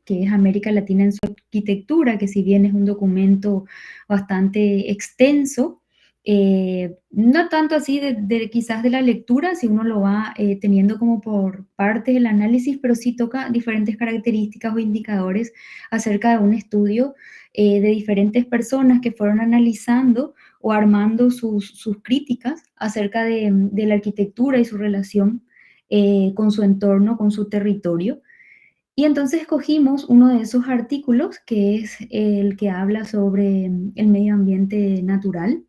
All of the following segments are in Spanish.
que es América Latina en su arquitectura, que si bien es un documento bastante extenso, no tanto así quizás de la lectura, si uno lo va teniendo como por parte del análisis, pero sí toca diferentes características o indicadores acerca de un estudio de diferentes personas que fueron analizando o armando sus críticas acerca de la arquitectura y su relación con su entorno, con su territorio. Y entonces escogimos uno de esos artículos, que es el que habla sobre el medio ambiente natural,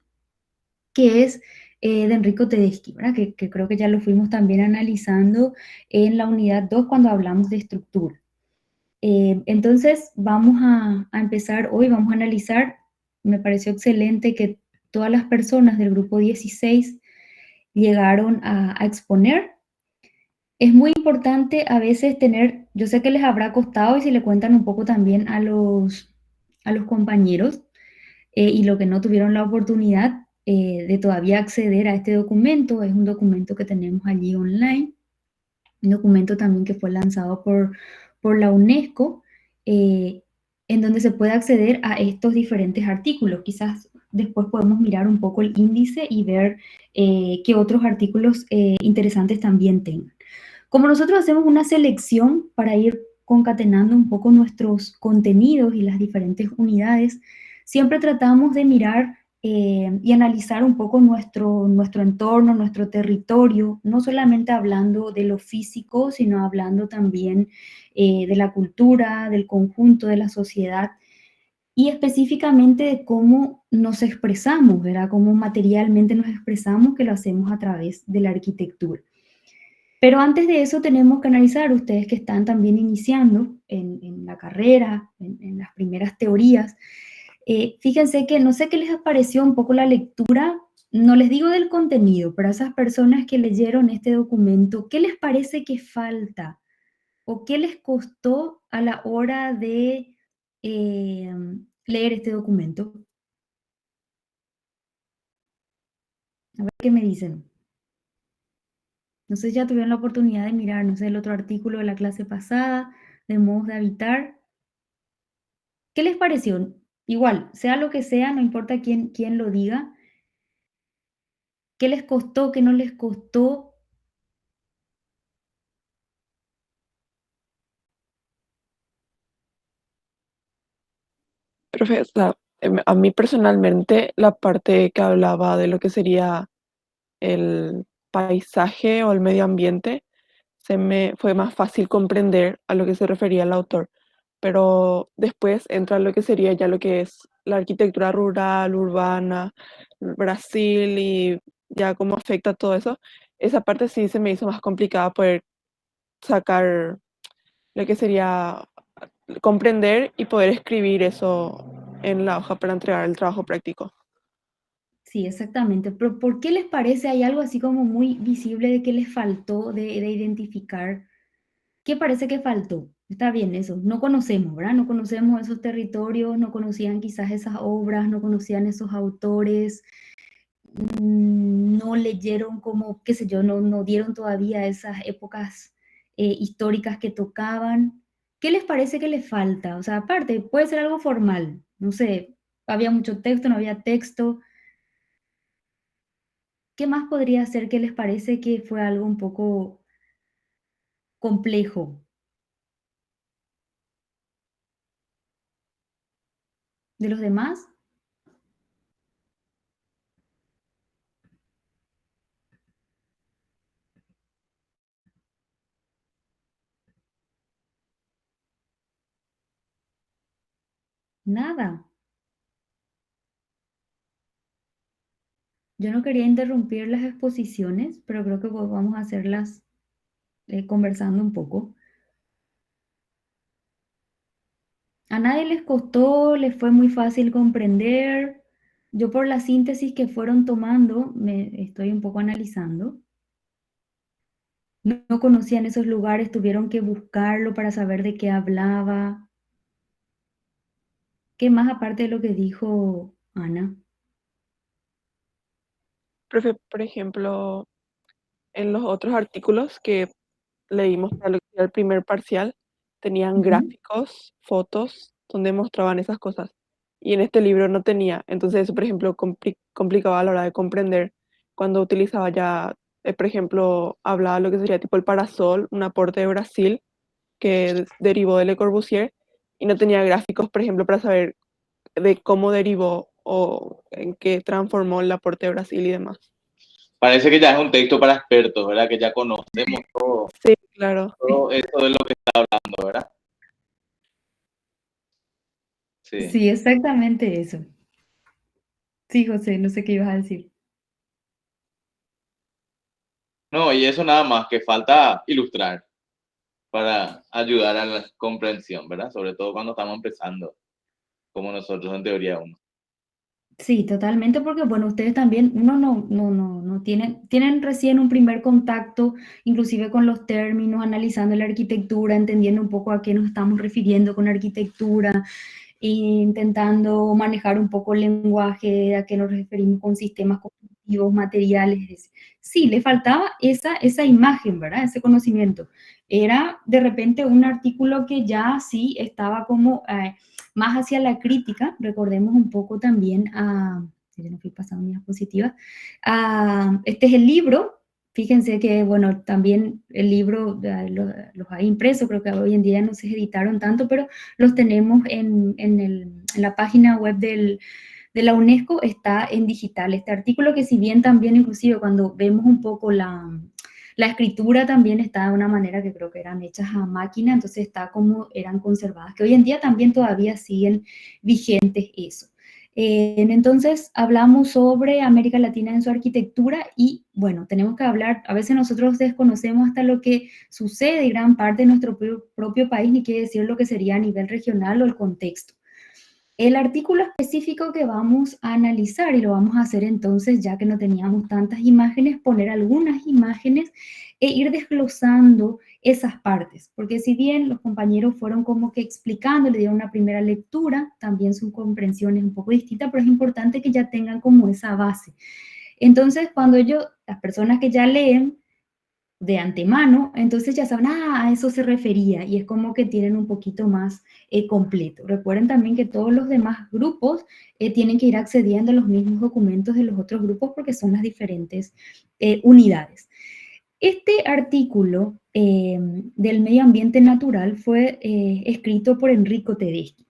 que es de Enrico Tedeschi, ¿verdad? Que creo que ya lo fuimos también analizando en la unidad 2 cuando hablamos de estructura. Entonces vamos a empezar hoy, vamos a analizar, me pareció excelente que todas las personas del grupo 16 llegaron a exponer. Es muy importante a veces tener, yo sé que les habrá costado y si le cuentan un poco también a los compañeros y lo que no tuvieron la oportunidad de todavía acceder a este documento, es un documento que tenemos allí online, un documento también que fue lanzado por la UNESCO, eh, en donde se puede acceder a estos diferentes artículos. Quizás después podemos mirar un poco el índice y ver qué otros artículos interesantes también tengan. Como nosotros hacemos una selección para ir concatenando un poco nuestros contenidos y las diferentes unidades, siempre tratamos de mirar y analizar un poco nuestro entorno, nuestro territorio, no solamente hablando de lo físico, sino hablando también de la cultura, del conjunto de la sociedad y específicamente de cómo nos expresamos, ¿verdad? Cómo materialmente nos expresamos, que lo hacemos a través de la arquitectura. Pero antes de eso tenemos que analizar, ustedes que están también iniciando en la carrera, en las primeras teorías, fíjense que no sé qué les pareció un poco la lectura, no les digo del contenido, pero a esas personas que leyeron este documento, ¿qué les parece que falta? ¿O qué les costó a la hora de eh, leer este documento? A ver qué me dicen. No sé si ya tuvieron la oportunidad de mirar, no sé, el otro artículo de la clase pasada, de modos de habitar. ¿Qué les pareció? Igual, sea lo que sea, no importa quién lo diga. ¿Qué les costó? ¿Qué no les costó? Profe, o sea, a mí personalmente la parte que hablaba de lo que sería el paisaje o el medio ambiente se me fue más fácil comprender a lo que se refería el autor, pero después entra lo que sería ya lo que es la arquitectura rural, urbana, Brasil y ya cómo afecta todo eso. Esa parte sí se me hizo más complicada poder sacar lo que sería comprender y poder escribir eso en la hoja para entregar el trabajo práctico. Sí, exactamente. Pero ¿por qué les parece? Hay algo así como muy visible de que les faltó de identificar. ¿Qué parece que faltó? Está bien eso. No conocemos, ¿verdad? No conocemos esos territorios, no conocían quizás esas obras, no conocían esos autores, no leyeron como, qué sé yo, no dieron todavía esas épocas históricas que tocaban. ¿Qué les parece que les falta? O sea, aparte, puede ser algo formal, no sé, había mucho texto, no había texto. ¿Qué más podría ser que les parece que fue algo un poco complejo? ¿De los demás? Nada. Yo no quería interrumpir las exposiciones, pero creo que vamos a hacerlas conversando un poco. A nadie les costó, les fue muy fácil comprender. Yo por la síntesis que fueron tomando, me estoy un poco analizando. No conocían esos lugares, tuvieron que buscarlo para saber de qué hablaba. ¿Qué más aparte de lo que dijo Ana? Profe, por ejemplo, en los otros artículos que leímos para lo que era el primer parcial, tenían Ujú. gráficos, fotos, donde mostraban esas cosas. Y en este libro no tenía. Entonces eso, por ejemplo, complicaba a la hora de comprender cuando utilizaba ya, por ejemplo, hablaba lo que sería tipo el parasol, un aporte de Brasil que derivó de Le Corbusier, y no tenía gráficos, por ejemplo, para saber de cómo derivó o en qué transformó el aporte de Brasil y demás. Parece que ya es un texto para expertos, ¿verdad? Que ya conocemos Sí, claro. todo eso de lo que está hablando, ¿verdad? Sí. Sí, exactamente eso. Sí, José, no sé qué ibas a decir. No, y eso nada más, que falta ilustrar para ayudar a la comprensión, ¿verdad? Sobre todo cuando estamos empezando, como nosotros en teoría uno. Sí, totalmente, porque bueno, ustedes también, uno no tienen recién un primer contacto, inclusive con los términos, analizando la arquitectura, entendiendo un poco a qué nos estamos refiriendo con arquitectura, e intentando manejar un poco el lenguaje, a qué nos referimos con sistemas cognitivos, materiales. Sí, le faltaba esa imagen, ¿verdad? Ese conocimiento. Era de repente un artículo que ya sí estaba como más hacia la crítica. Recordemos un poco también yo no fui pasando mi diapositiva, este es el libro. Fíjense que, bueno, también el libro los hay impresos, creo que hoy en día no se editaron tanto, pero los tenemos en la página web de la UNESCO, está en digital. Este artículo que si bien también inclusive cuando vemos un poco la escritura también está de una manera que creo que eran hechas a máquina, entonces está como eran conservadas, que hoy en día también todavía siguen vigentes eso. Entonces hablamos sobre América Latina en su arquitectura y bueno, tenemos que hablar, a veces nosotros desconocemos hasta lo que sucede en gran parte de nuestro propio país, ni quiere decir lo que sería a nivel regional o el contexto. El artículo específico que vamos a analizar, y lo vamos a hacer entonces, ya que no teníamos tantas imágenes, poner algunas imágenes e ir desglosando esas partes, porque si bien los compañeros fueron como que explicando, le dieron una primera lectura, también su comprensión es un poco distinta, pero es importante que ya tengan como esa base. Entonces, cuando las personas que ya leen, de antemano, entonces ya saben, a eso se refería, y es como que tienen un poquito más completo. Recuerden también que todos los demás grupos tienen que ir accediendo a los mismos documentos de los otros grupos porque son las diferentes unidades. Este artículo del medio ambiente natural fue escrito por Enrico Tedeschi.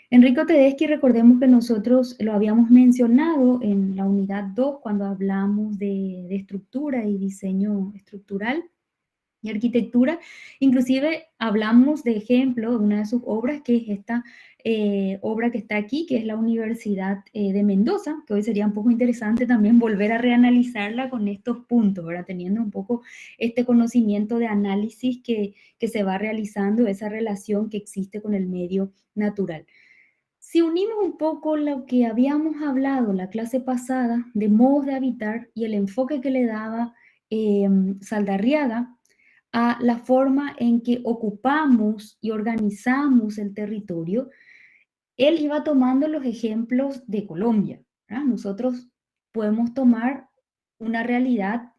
Enrico Tedeschi, recordemos que nosotros lo habíamos mencionado en la unidad 2 cuando hablamos de estructura y diseño estructural y arquitectura. Inclusive hablamos de ejemplo de una de sus obras, que es esta obra que está aquí, que es la Universidad de Mendoza, que hoy sería un poco interesante también volver a reanalizarla con estos puntos, ¿verdad? Teniendo un poco este conocimiento de análisis que se va realizando, esa relación que existe con el medio natural. Si unimos un poco lo que habíamos hablado la clase pasada de modos de habitar y el enfoque que le daba Saldarriaga a la forma en que ocupamos y organizamos el territorio, él iba tomando los ejemplos de Colombia, ¿verdad? Nosotros podemos tomar una realidad,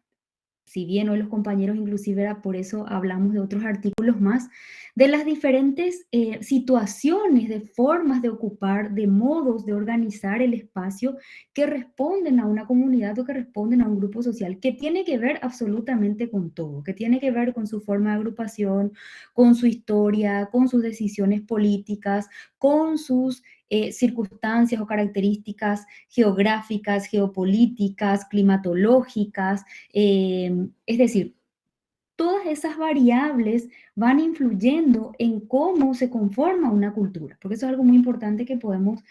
si bien hoy los compañeros inclusive era por eso hablamos de otros artículos más, de las diferentes situaciones, de formas de ocupar, de modos de organizar el espacio que responden a una comunidad o que responden a un grupo social, que tiene que ver absolutamente con todo, que tiene que ver con su forma de agrupación, con su historia, con sus decisiones políticas, con sus circunstancias o características geográficas, geopolíticas, climatológicas, es decir, todas esas variables van influyendo en cómo se conforma una cultura, porque eso es algo muy importante que podemos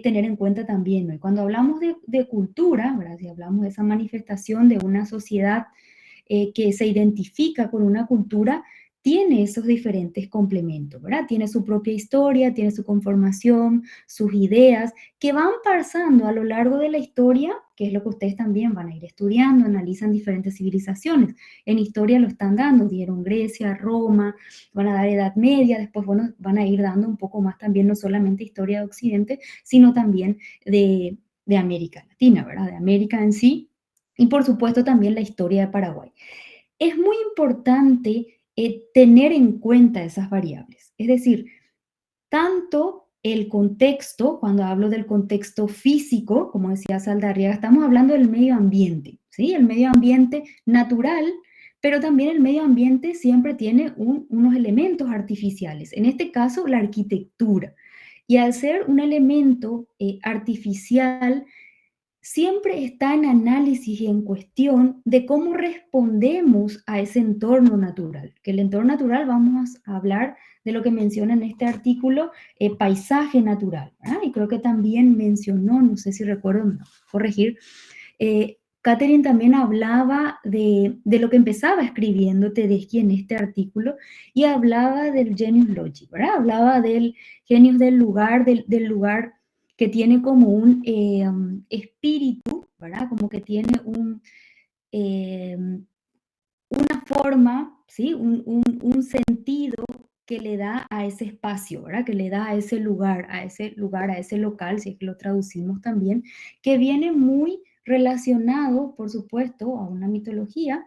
tener en cuenta también, ¿no? Y cuando hablamos de cultura, ¿verdad? Si hablamos de esa manifestación de una sociedad que se identifica con una cultura, tiene esos diferentes complementos, ¿verdad? Tiene su propia historia, tiene su conformación, sus ideas, que van pasando a lo largo de la historia, que es lo que ustedes también van a ir estudiando, analizan diferentes civilizaciones. En historia lo están dando, dieron Grecia, Roma, van a dar Edad Media, después bueno, van a ir dando un poco más también, no solamente historia de Occidente, sino también de América Latina, ¿verdad? De América en sí, y por supuesto también la historia de Paraguay. Es muy importante tener en cuenta esas variables. Es decir, tanto el contexto, cuando hablo del contexto físico, como decía Saldarriaga, estamos hablando del medio ambiente, ¿sí? El medio ambiente natural, pero también el medio ambiente siempre tiene unos elementos artificiales, en este caso la arquitectura. Y al ser un elemento artificial, siempre está en análisis y en cuestión de cómo respondemos a ese entorno natural. Que el entorno natural, vamos a hablar de lo que menciona en este artículo, paisaje natural, ¿verdad? Y creo que también mencionó, no sé si recuerdo, me voy a corregir, Catherine también hablaba de lo que empezaba escribiendo Tedeschi en este artículo y hablaba del genius loci, ¿verdad? Hablaba del genius del lugar que tiene como un espíritu, ¿verdad? Como que tiene una forma, ¿sí? Un sentido que le da a ese espacio, ¿verdad? Que le da a ese lugar, a ese local, si es que lo traducimos también, que viene muy relacionado, por supuesto, a una mitología,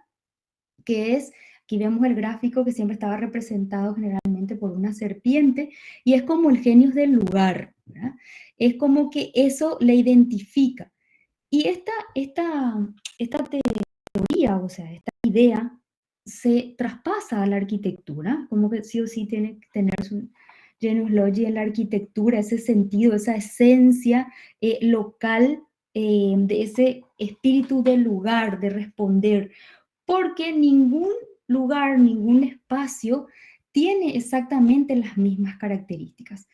que es, aquí vemos el gráfico que siempre estaba representado generalmente por una serpiente, y es como el genius del lugar, ¿verdad? Es como que eso le identifica. Y esta teoría, o sea, esta idea, se traspasa a la arquitectura, como que sí o sí tiene que tener su genius loci en la arquitectura, ese sentido, esa esencia local, de ese espíritu del lugar, de responder, porque ningún lugar, ningún espacio tiene exactamente las mismas características.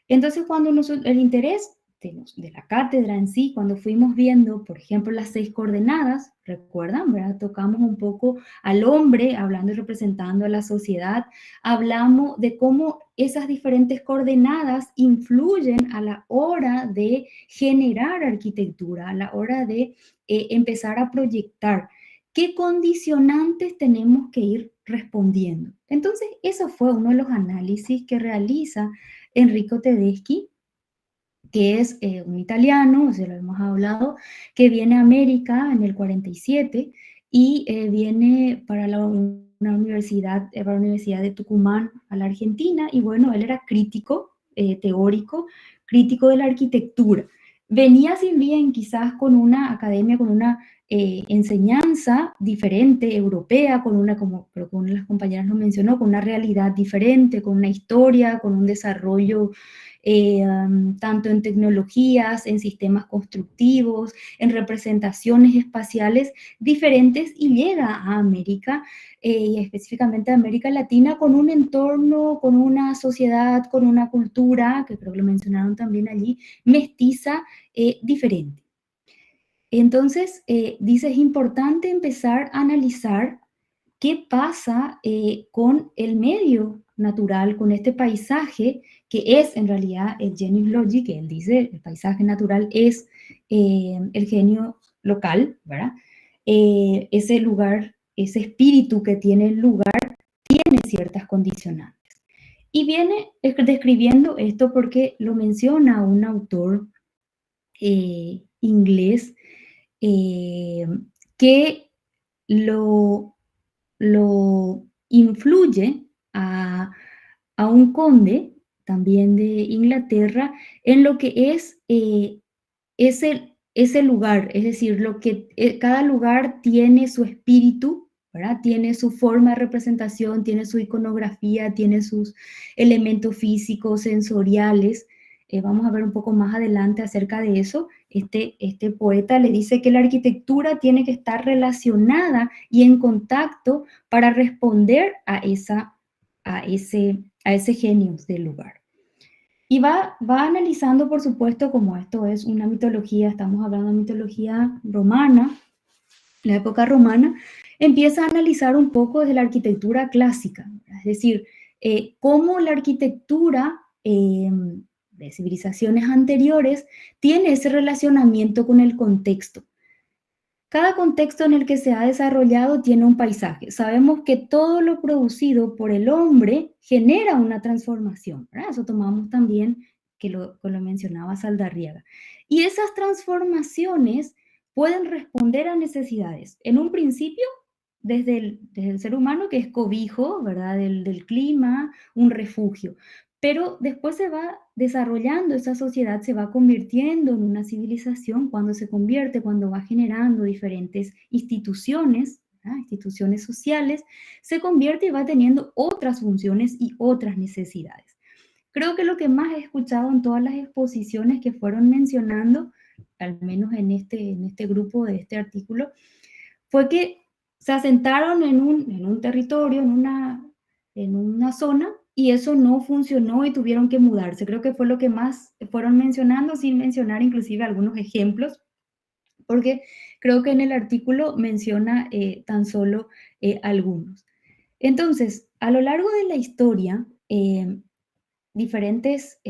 Entonces, cuando el interés de la cátedra en sí, cuando fuimos viendo, por ejemplo, las 6 coordenadas, recuerdan, ¿verdad? Tocamos un poco al hombre, hablando y representando a la sociedad, hablamos de cómo esas diferentes coordenadas influyen a la hora de generar arquitectura, a la hora de empezar a proyectar. ¿Qué condicionantes tenemos que ir respondiendo? Entonces, eso fue uno de los análisis que realiza Enrico Tedeschi, que es un italiano, se lo hemos hablado, que viene a América en el 47 y viene para una universidad, para la Universidad de Tucumán a la Argentina, y bueno, él era crítico, teórico, crítico de la arquitectura. Venía, si bien quizás con una academia, con una enseñanza diferente, europea, con una, como creo que una de las compañeras lo mencionó, con una realidad diferente, con una historia, con un desarrollo tanto en tecnologías, en sistemas constructivos, en representaciones espaciales diferentes, y llega a América, y específicamente a América Latina, con un entorno, con una sociedad, con una cultura, que creo que lo mencionaron también allí, mestiza, diferente. Entonces, dice, es importante empezar a analizar qué pasa con el medio natural, con este paisaje, que es en realidad el genius loci, que él dice, el paisaje natural es el genio local, ¿verdad? Ese lugar, ese espíritu que tiene el lugar, tiene ciertas condicionantes. Y viene describiendo esto porque lo menciona un autor inglés, que lo influye a un conde, también de Inglaterra, en lo que es ese lugar, es decir, lo que cada lugar tiene su espíritu, ¿verdad? Tiene su forma de representación, tiene su iconografía, tiene sus elementos físicos, sensoriales. Vamos a ver un poco más adelante acerca de eso. Este poeta le dice que la arquitectura tiene que estar relacionada y en contacto para responder a ese genius del lugar. Y va analizando, por supuesto, como esto es una mitología, estamos hablando de mitología romana, la época romana, empieza a analizar un poco desde la arquitectura clásica, es decir, cómo la arquitectura de civilizaciones anteriores tiene ese relacionamiento con el contexto. Cada contexto en el que se ha desarrollado tiene un paisaje. Sabemos que todo lo producido por el hombre genera una transformación, ¿verdad? Eso tomamos también, que lo mencionaba Saldarriaga. Y esas transformaciones pueden responder a necesidades. En un principio, desde el ser humano, que es cobijo, ¿verdad? Del clima, un refugio. Pero después se va desarrollando, esa sociedad se va convirtiendo en una civilización cuando se convierte, cuando va generando diferentes instituciones, ¿verdad? Instituciones sociales, se convierte y va teniendo otras funciones y otras necesidades. Creo que lo que más he escuchado en todas las exposiciones que fueron mencionando, al menos en este grupo de este artículo, fue que se asentaron en un territorio, en una zona, y eso no funcionó y tuvieron que mudarse. Creo que fue lo que más fueron mencionando, sin mencionar inclusive algunos ejemplos, porque creo que en el artículo menciona tan solo algunos. Entonces, a lo largo de la historia, diferentes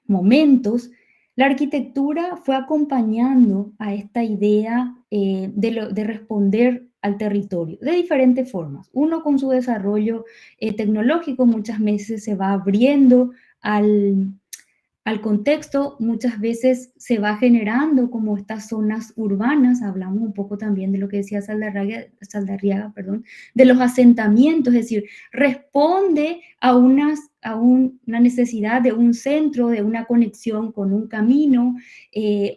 momentos, la arquitectura fue acompañando a esta idea de responder al territorio de diferentes formas. Uno con su desarrollo tecnológico muchas veces se va abriendo al, al contexto, muchas veces se va generando como estas zonas urbanas, hablamos un poco también de lo que decía Saldarriaga, perdón, de los asentamientos, es decir, responde a una necesidad de un centro, de una conexión con un camino,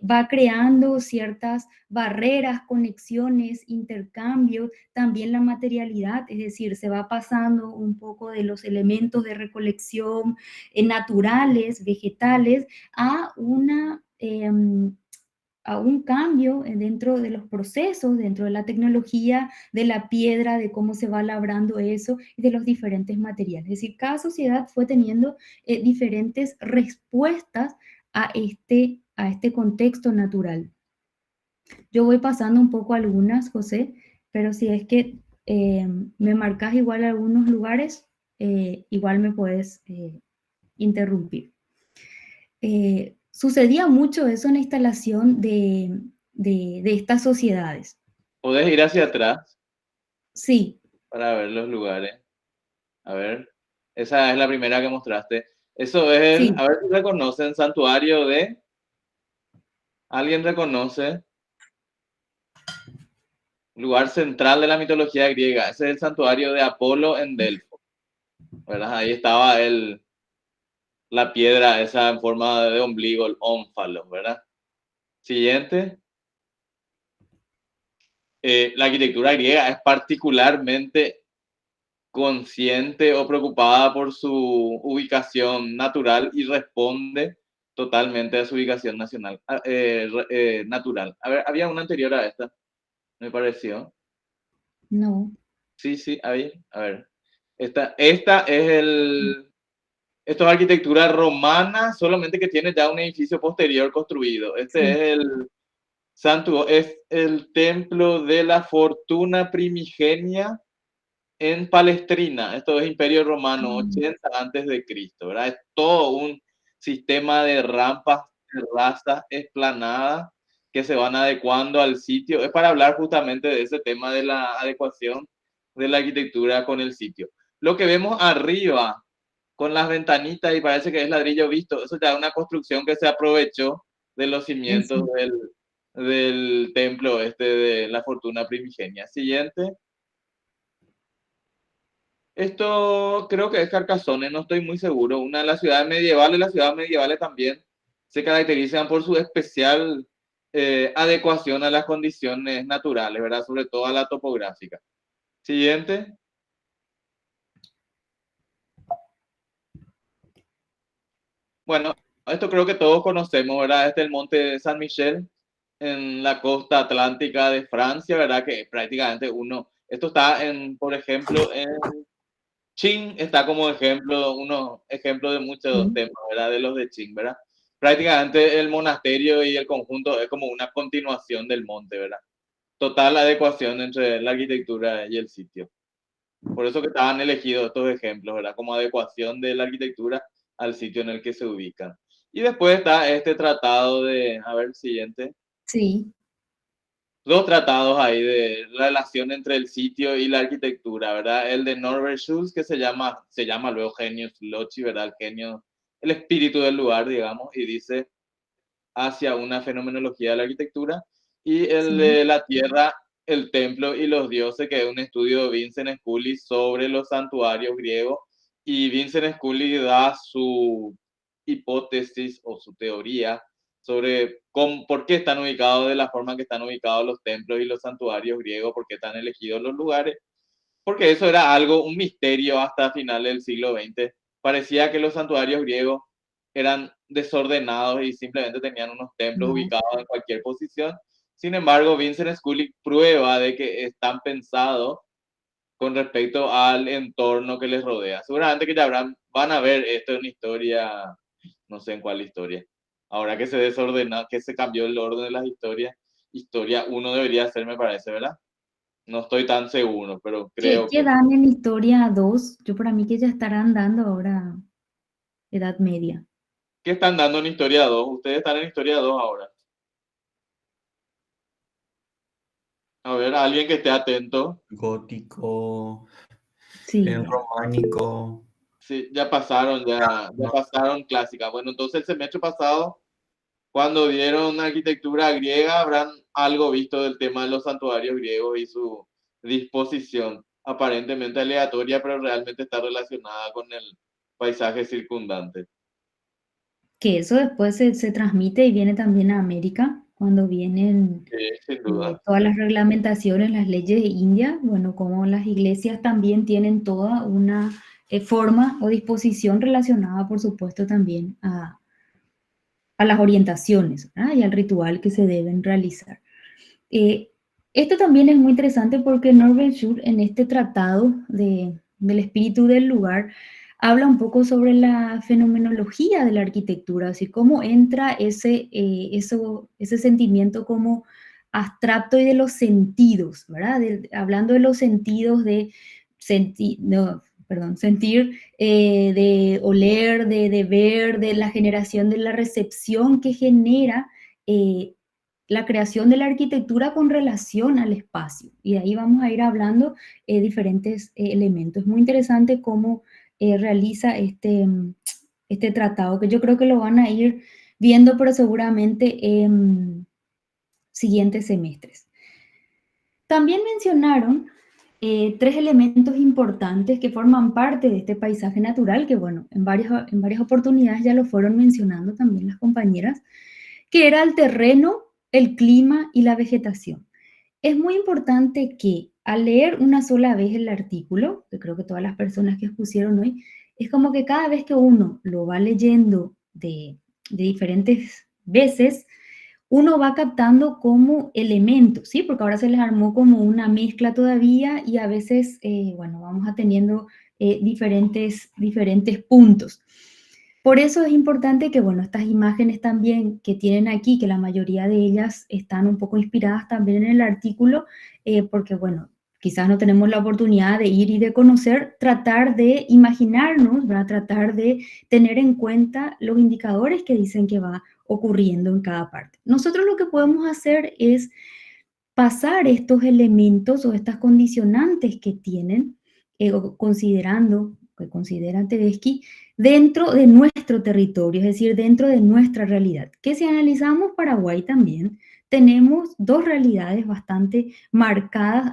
va creando ciertas barreras, conexiones, intercambios, también la materialidad, es decir, se va pasando un poco de los elementos de recolección naturales, vegetales, a a un cambio dentro de los procesos, dentro de la tecnología, de la piedra, de cómo se va labrando eso y de los diferentes materiales. Es decir, cada sociedad fue teniendo diferentes respuestas a este contexto natural. Yo voy pasando un poco algunas, José, pero si es que me marcas igual algunos lugares, igual me puedes interrumpir. Sucedía mucho eso en la instalación de estas sociedades. ¿Podés ir hacia atrás Sí. para ver los lugares? A ver, esa es la primera que mostraste. Eso es Sí. a ver si reconocen, santuario de... ¿Alguien reconoce? Lugar central de la mitología griega. Ese es el santuario de Apolo en Delfos, ¿verdad? Ahí estaba la piedra esa en forma de ombligo, el ónfalo, ¿verdad? Siguiente. La arquitectura griega es particularmente consciente o preocupada por su ubicación natural y responde totalmente a su ubicación natural. A ver, había una anterior a esta, me pareció. No. Sí, había. A ver. Esta es esto es arquitectura romana, solamente que tiene ya un edificio posterior construido. Este Sí. es es el templo de la fortuna primigenia en Palestrina. Esto es Imperio Romano, 80 antes de Cristo, ¿verdad? Es todo un sistema de rampas, terrazas, esplanadas que se van adecuando al sitio. Es para hablar justamente de ese tema de la adecuación de la arquitectura con el sitio. Lo que vemos arriba con las ventanitas y parece que es ladrillo visto, eso ya es una construcción que se aprovechó de los cimientos del templo de la fortuna primigenia. Siguiente. Esto creo que es Carcassonne, no estoy muy seguro. Una de las ciudades medievales también se caracterizan por su especial adecuación a las condiciones naturales, ¿verdad? Sobre todo a la topográfica. Siguiente. Bueno, esto creo que todos conocemos, ¿verdad? Este es el monte San Michel en la costa atlántica de Francia, ¿verdad? Que prácticamente esto está por ejemplo, en Qing está como ejemplo, ejemplo de muchos temas, ¿verdad? De los de Qing, ¿verdad? Prácticamente el monasterio y el conjunto es como una continuación del monte, ¿verdad? Total adecuación entre la arquitectura y el sitio. Por eso que estaban elegidos estos ejemplos, ¿verdad? Como adecuación de la arquitectura al sitio en el que se ubican. Y después está este tratado a ver, siguiente. Sí. Dos tratados ahí de relación entre el sitio y la arquitectura, ¿verdad? El de Norbert Schulz, que se llama luego Genius Loci, ¿verdad? El genio, el espíritu del lugar, digamos, y dice hacia una fenomenología de la arquitectura. Y el de la tierra El templo y los dioses, que es un estudio de Vincent Scully sobre los santuarios griegos, y Vincent Scully da su hipótesis o su teoría sobre por qué están ubicados de la forma que están ubicados los templos y los santuarios griegos, por qué están elegidos los lugares, porque eso era algo, un misterio hasta finales del siglo XX. Parecía que los santuarios griegos eran desordenados y simplemente tenían unos templos No. ubicados en cualquier posición. Sin embargo, Vincent Scully prueba de que están pensados con respecto al entorno que les rodea. Seguramente que ya van a ver esto en historia, no sé en cuál historia. Ahora que se desordenó, que se cambió el orden de las historias, historia 1 debería ser, me parece, ¿verdad? No estoy tan seguro, pero creo ¿Qué que... dan en historia 2? Yo para mí que ya estarán dando ahora Edad Media. ¿Qué están dando en historia 2? Ustedes están en historia 2 ahora. A ver, alguien que esté atento. Gótico, Sí, románico. Sí, ya pasaron clásica. Bueno, entonces el semestre pasado, cuando dieron arquitectura griega, habrán algo visto del tema de los santuarios griegos y su disposición, aparentemente aleatoria, pero realmente está relacionada con el paisaje circundante. que eso después se transmite y viene también a América, cuando vienen Sí, sin duda. todas las reglamentaciones, las leyes de India, bueno, como las iglesias también tienen toda una forma o disposición relacionada, por supuesto, también a las orientaciones, ¿verdad? Y al ritual que se deben realizar. Esto también es muy interesante porque Norbert Schur en este tratado del espíritu del lugar habla un poco sobre la fenomenología de la arquitectura, así cómo entra ese sentimiento como abstracto y de los sentidos, ¿verdad? Hablando de los sentidos de sentir, no, perdón, sentir, de oler, de ver, de la generación, de la recepción que genera la creación de la arquitectura con relación al espacio. Y de ahí vamos a ir hablando diferentes elementos. Es muy interesante cómo realiza este tratado, que yo creo que lo van a ir viendo, pero seguramente en siguientes semestres. También mencionaron 3 elementos importantes que forman parte de este paisaje natural, que bueno, en varias oportunidades ya lo fueron mencionando también las compañeras, que era el terreno, el clima y la vegetación. Es muy importante que al leer una sola vez el artículo, que creo que todas las personas que expusieron hoy, es como que cada vez que uno lo va leyendo de diferentes veces, uno va captando como elementos, ¿sí? Porque ahora se les armó como una mezcla todavía y a veces, bueno, vamos a teniendo diferentes puntos. Por eso es importante que, bueno, estas imágenes también que tienen aquí, que la mayoría de ellas están un poco inspiradas también en el artículo, porque, bueno, quizás no tenemos la oportunidad de ir y de conocer, tratar de imaginarnos, ¿verdad? Tratar de tener en cuenta los indicadores que dicen que va ocurriendo en cada parte. Nosotros lo que podemos hacer es pasar estos elementos o estas condicionantes que tienen, considerando, que considera Tedeschi, dentro de nuestro territorio, es decir, dentro de nuestra realidad. Que si analizamos Paraguay también, tenemos 2 realidades bastante marcadas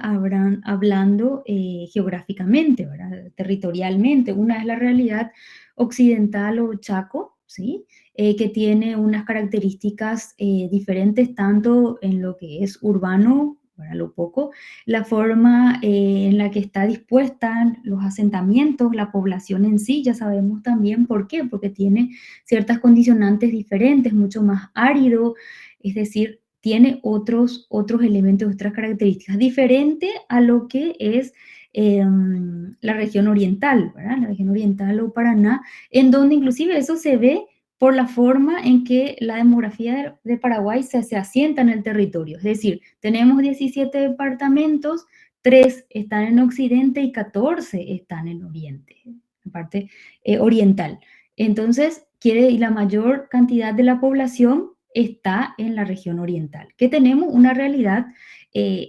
hablando geográficamente, ¿verdad? Territorialmente. Una es la realidad occidental o Chaco, ¿sí? Que tiene unas características diferentes tanto en lo que es urbano, para lo poco, la forma en la que está dispuesta los asentamientos, la población en sí, ya sabemos también por qué, porque tiene ciertas condicionantes diferentes, mucho más árido, es decir, tiene otros elementos, otras características, diferente a lo que es la región oriental, ¿verdad? La región oriental o Paraná, en donde inclusive eso se ve por la forma en que la demografía de Paraguay se asienta en el territorio. Es decir, tenemos 17 departamentos, 3 están en occidente y 14 están en oriente, la parte oriental. Entonces, y la mayor cantidad de la población está en la región oriental, que tenemos una realidad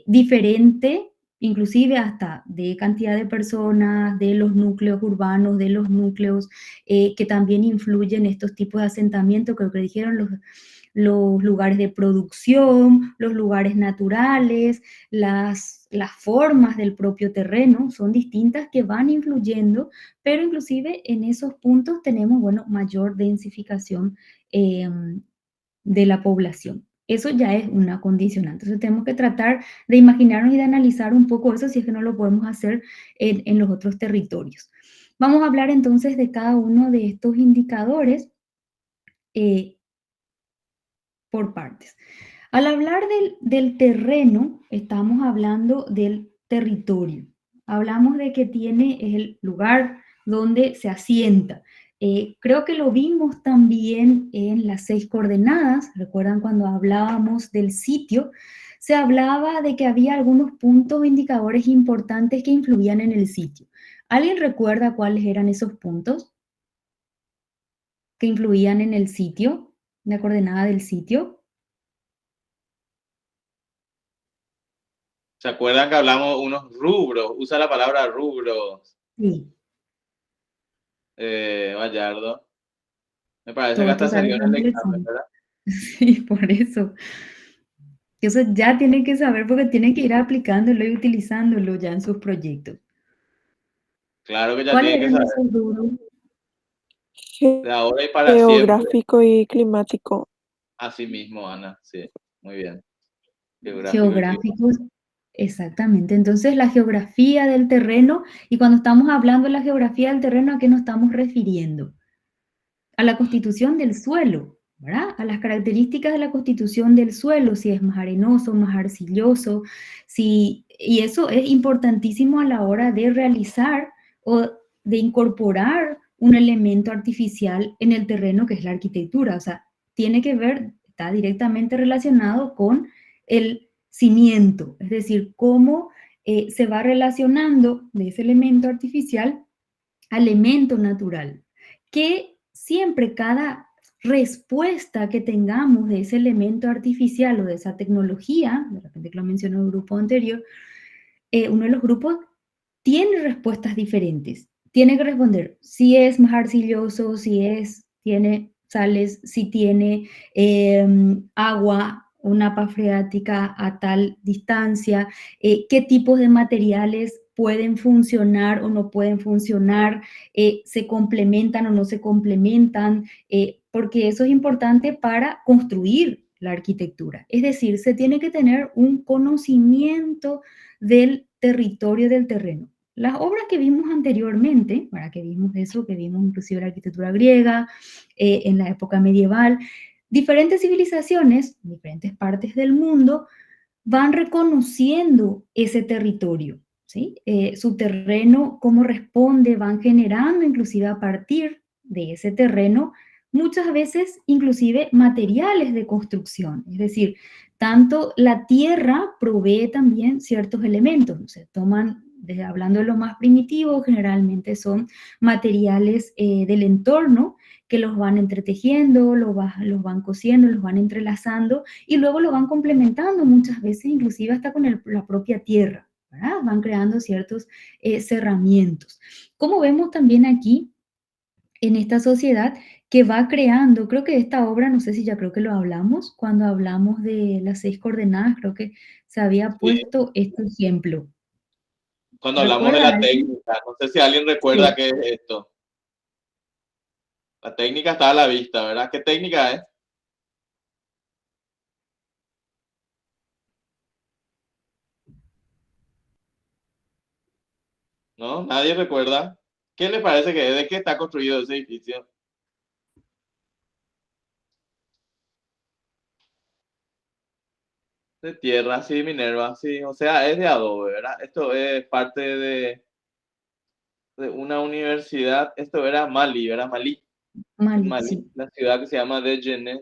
diferente inclusive hasta de cantidad de personas, de los núcleos urbanos, de los núcleos que también influyen estos tipos de asentamiento, creo que dijeron los lugares de producción, los lugares naturales, las formas del propio terreno son distintas que van influyendo, pero inclusive en esos puntos tenemos, bueno, mayor densificación de la población. Eso ya es una condicionante. Entonces tenemos que tratar de imaginarnos y de analizar un poco eso si es que no lo podemos hacer en los otros territorios. Vamos a hablar entonces de cada uno de estos indicadores por partes. Al hablar del terreno, estamos hablando del territorio. Hablamos de que tiene el lugar donde se asienta. Creo que lo vimos también en las 6 coordenadas. ¿Recuerdan cuando hablábamos del sitio? Se hablaba de que había algunos puntos o indicadores importantes que influían en el sitio. ¿Alguien recuerda cuáles eran esos puntos que influían en el sitio, la coordenada del sitio? ¿Se acuerdan que hablamos unos rubros? Usa la palabra rubros, Sí, Gallardo. Me parece todo que esto hasta sale salió en en el el examen, examen. ¿verdad? Sí, por eso. Eso ya tienen que saber porque tienen que ir aplicándolo y utilizándolo ya en sus proyectos. Claro que ya ¿Cuáles tienen que eran saber. esos rubros? De ahora y para siempre. Geográfico y climático. Así mismo, Ana. Sí, muy bien. Geográfico y climático. Geográficos, exactamente. Entonces, la geografía del terreno, y cuando estamos hablando de la geografía del terreno, ¿a qué nos estamos refiriendo? A la constitución del suelo, ¿verdad? A las características de la constitución del suelo, si es más arenoso, más arcilloso, y eso es importantísimo a la hora de realizar o de incorporar un elemento artificial en el terreno que es la arquitectura. O sea, tiene que ver, está directamente relacionado con el cimiento, es decir, cómo se va relacionando de ese elemento artificial al elemento natural, que siempre cada respuesta que tengamos de ese elemento artificial o de esa tecnología, de repente que lo mencionó el grupo anterior, uno de los grupos tiene respuestas diferentes. Tiene que responder si es más arcilloso, tiene sales, si tiene agua, una napa freática a tal distancia, qué tipos de materiales pueden funcionar o no pueden funcionar, se complementan o no se complementan, porque eso es importante para construir la arquitectura. Es decir, se tiene que tener un conocimiento del territorio del terreno. Las obras que vimos anteriormente, para que vimos eso, que vimos inclusive la arquitectura griega, en la época medieval, diferentes civilizaciones, diferentes partes del mundo, van reconociendo ese territorio, ¿sí? Su terreno, cómo responde, van generando inclusive a partir de ese terreno, muchas veces inclusive materiales de construcción, es decir, tanto la tierra provee también ciertos elementos, se toman, hablando de lo más primitivo, generalmente son materiales del entorno que los van entretejiendo, los van cosiendo, los van entrelazando y luego lo van complementando muchas veces, inclusive hasta con la propia tierra, ¿verdad? Van creando ciertos cerramientos. Como vemos también aquí en esta sociedad que va creando, creo que esta obra, no sé si ya creo que lo hablamos, cuando hablamos de las 6 coordenadas, creo que se había Sí, puesto este ejemplo. cuando hablamos de ¿Recuerda la alguien? técnica, no sé si alguien recuerda Sí. qué es esto. La técnica está a la vista, ¿verdad? ¿Qué técnica es? ¿No? ¿Nadie recuerda? ¿Qué les parece que es? ¿De qué está construido ese edificio? De tierra, sí, Minerva, sí. O sea, es de adobe, ¿verdad? Esto es parte de una universidad. Esto era Mali, ¿verdad? Mali. En Mali, Mali, sí. la ciudad que se llama Djenne,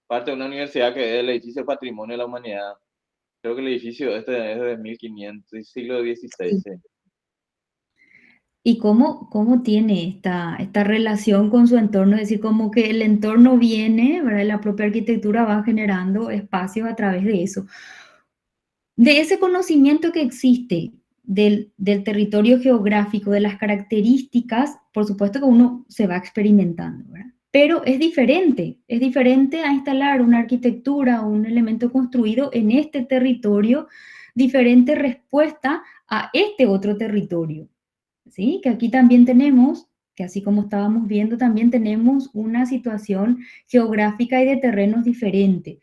parte de una universidad que es el edificio Patrimonio de la Humanidad. Creo que el edificio este es de 1500, siglo XVI. Sí. Sí. ¿Y cómo tiene esta relación con su entorno? Es decir, como que el entorno viene, ¿verdad? La propia arquitectura va generando espacios a través de eso. De ese conocimiento que existe del territorio geográfico, de las características, por supuesto que uno se va experimentando, ¿verdad? Pero es diferente a instalar una arquitectura o un elemento construido en este territorio, diferente respuesta a este otro territorio, ¿sí? Que aquí también tenemos, que así como estábamos viendo, también tenemos una situación geográfica y de terrenos diferentes.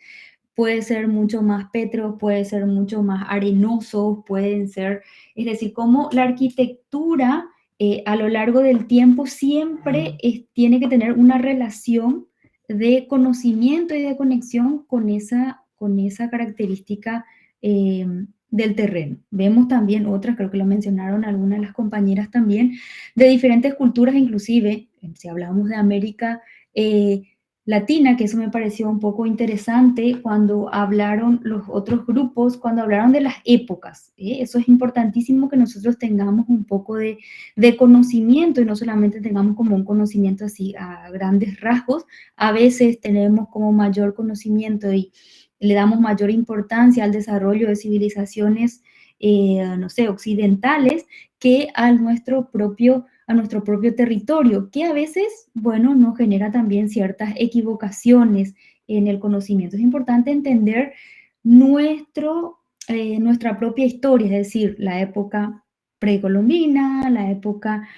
Puede ser mucho más pétreo, puede ser mucho más arenoso, pueden ser, es decir, como la arquitectura a lo largo del tiempo siempre tiene que tener una relación de conocimiento y de conexión con esa característica eh, del terreno. Vemos también otras, creo que lo mencionaron algunas de las compañeras también, de diferentes culturas, inclusive, si hablamos de América Latina, que eso me pareció un poco interesante cuando hablaron los otros grupos, cuando hablaron de las épocas. Eso es importantísimo que nosotros tengamos un poco de conocimiento y no solamente tengamos como un conocimiento así a grandes rasgos. A veces tenemos como mayor conocimiento y le damos mayor importancia al desarrollo de civilizaciones, no sé, occidentales, que a nuestro propio territorio, que a veces, bueno, nos genera también ciertas equivocaciones en el conocimiento. Es importante entender nuestra propia historia, es decir, la época precolombina, la época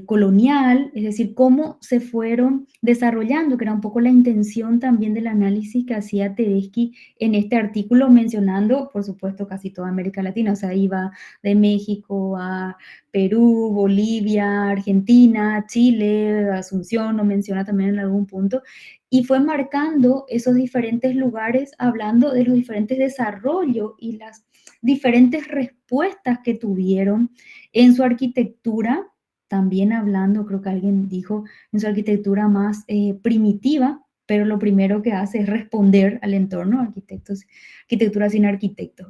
colonial, es decir, cómo se fueron desarrollando, que era un poco la intención también del análisis que hacía Tedeschi en este artículo, mencionando, por supuesto, casi toda América Latina, o sea, iba de México a Perú, Bolivia, Argentina, Chile, Asunción, lo menciona también en algún punto, y fue marcando esos diferentes lugares, hablando de los diferentes desarrollos y las diferentes respuestas que tuvieron en su arquitectura, también hablando, creo que alguien dijo, en su arquitectura más primitiva, pero lo primero que hace es responder al entorno, arquitectura sin arquitectos.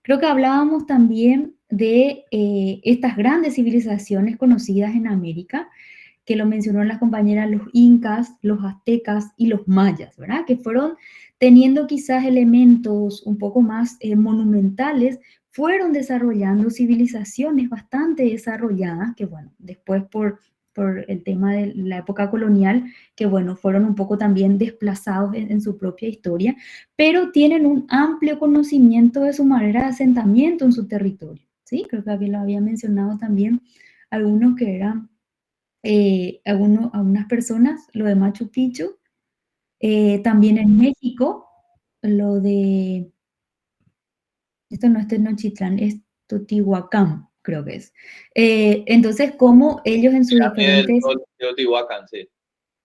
Creo que hablábamos también de estas grandes civilizaciones conocidas en América, que lo mencionó las compañeras, los incas, los aztecas y los mayas, ¿verdad? Que fueron teniendo quizás elementos un poco más monumentales, fueron desarrollando civilizaciones bastante desarrolladas, que bueno, después por el tema de la época colonial, que bueno, fueron un poco también desplazados en su propia historia, pero tienen un amplio conocimiento de su manera de asentamiento en su territorio, ¿sí? Creo que lo había mencionado también algunos que eran algunas personas, lo de Machu Picchu, también en México, lo de, esto no es Tenochtitlán, es Totihuacán, creo que es. Entonces, como ellos en sus diferentes, Teotihuacán, sí.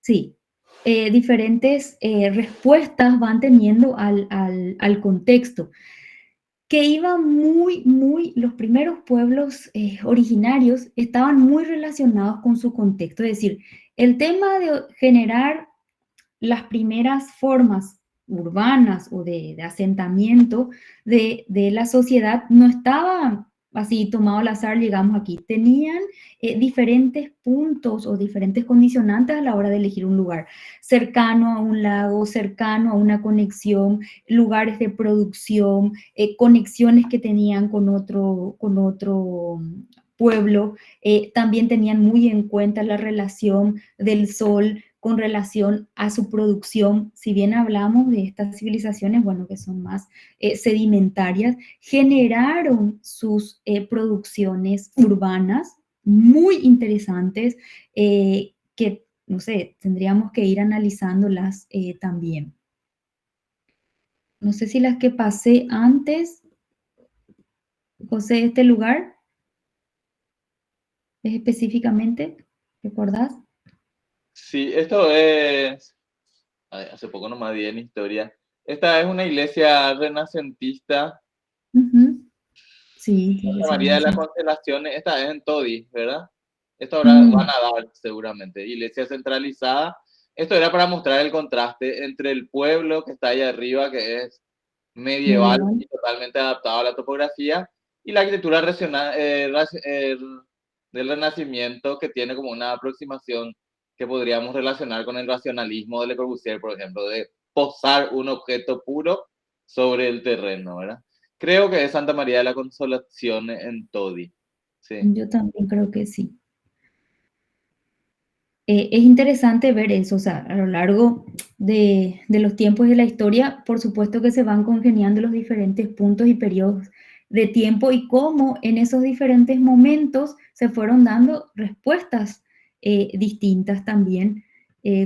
sí, diferentes respuestas van teniendo al contexto, que iba los primeros pueblos originarios estaban muy relacionados con su contexto, es decir, el tema de generar las primeras formas urbanas o de asentamiento de la sociedad no estaba así tomado al azar, llegamos aquí. Tenían diferentes puntos o diferentes condicionantes a la hora de elegir un lugar. Cercano a un lago, cercano a una conexión, lugares de producción, conexiones que tenían con otro pueblo. También tenían muy en cuenta la relación del sol con relación a su producción. Si bien hablamos de estas civilizaciones, bueno, que son más sedimentarias, generaron sus producciones urbanas muy interesantes que, no sé, tendríamos que ir analizándolas también. No sé si las que pasé antes, José, este lugar, es específicamente, ¿recordás? Sí, esto es, hace poco nomás di en historia, esta es una iglesia renacentista, Sí, tiene que Santa ser María de las renacentista. Constelaciones, esta es en Todi, ¿verdad? Esto ahora van a dar seguramente, iglesia centralizada. Esto era para mostrar el contraste entre el pueblo que está ahí arriba, que es medieval y totalmente adaptado a la topografía, y la arquitectura del Renacimiento, que tiene como una aproximación que podríamos relacionar con el racionalismo de Le Corbusier, por ejemplo, de posar un objeto puro sobre el terreno, ¿verdad? Creo que es Santa María de la Consolación en Todi. Sí. Yo también creo que sí. Es interesante ver eso, o sea, a lo largo de los tiempos de la historia, por supuesto que se van congeniando los diferentes puntos y periodos de tiempo y cómo en esos diferentes momentos se fueron dando respuestas distintas también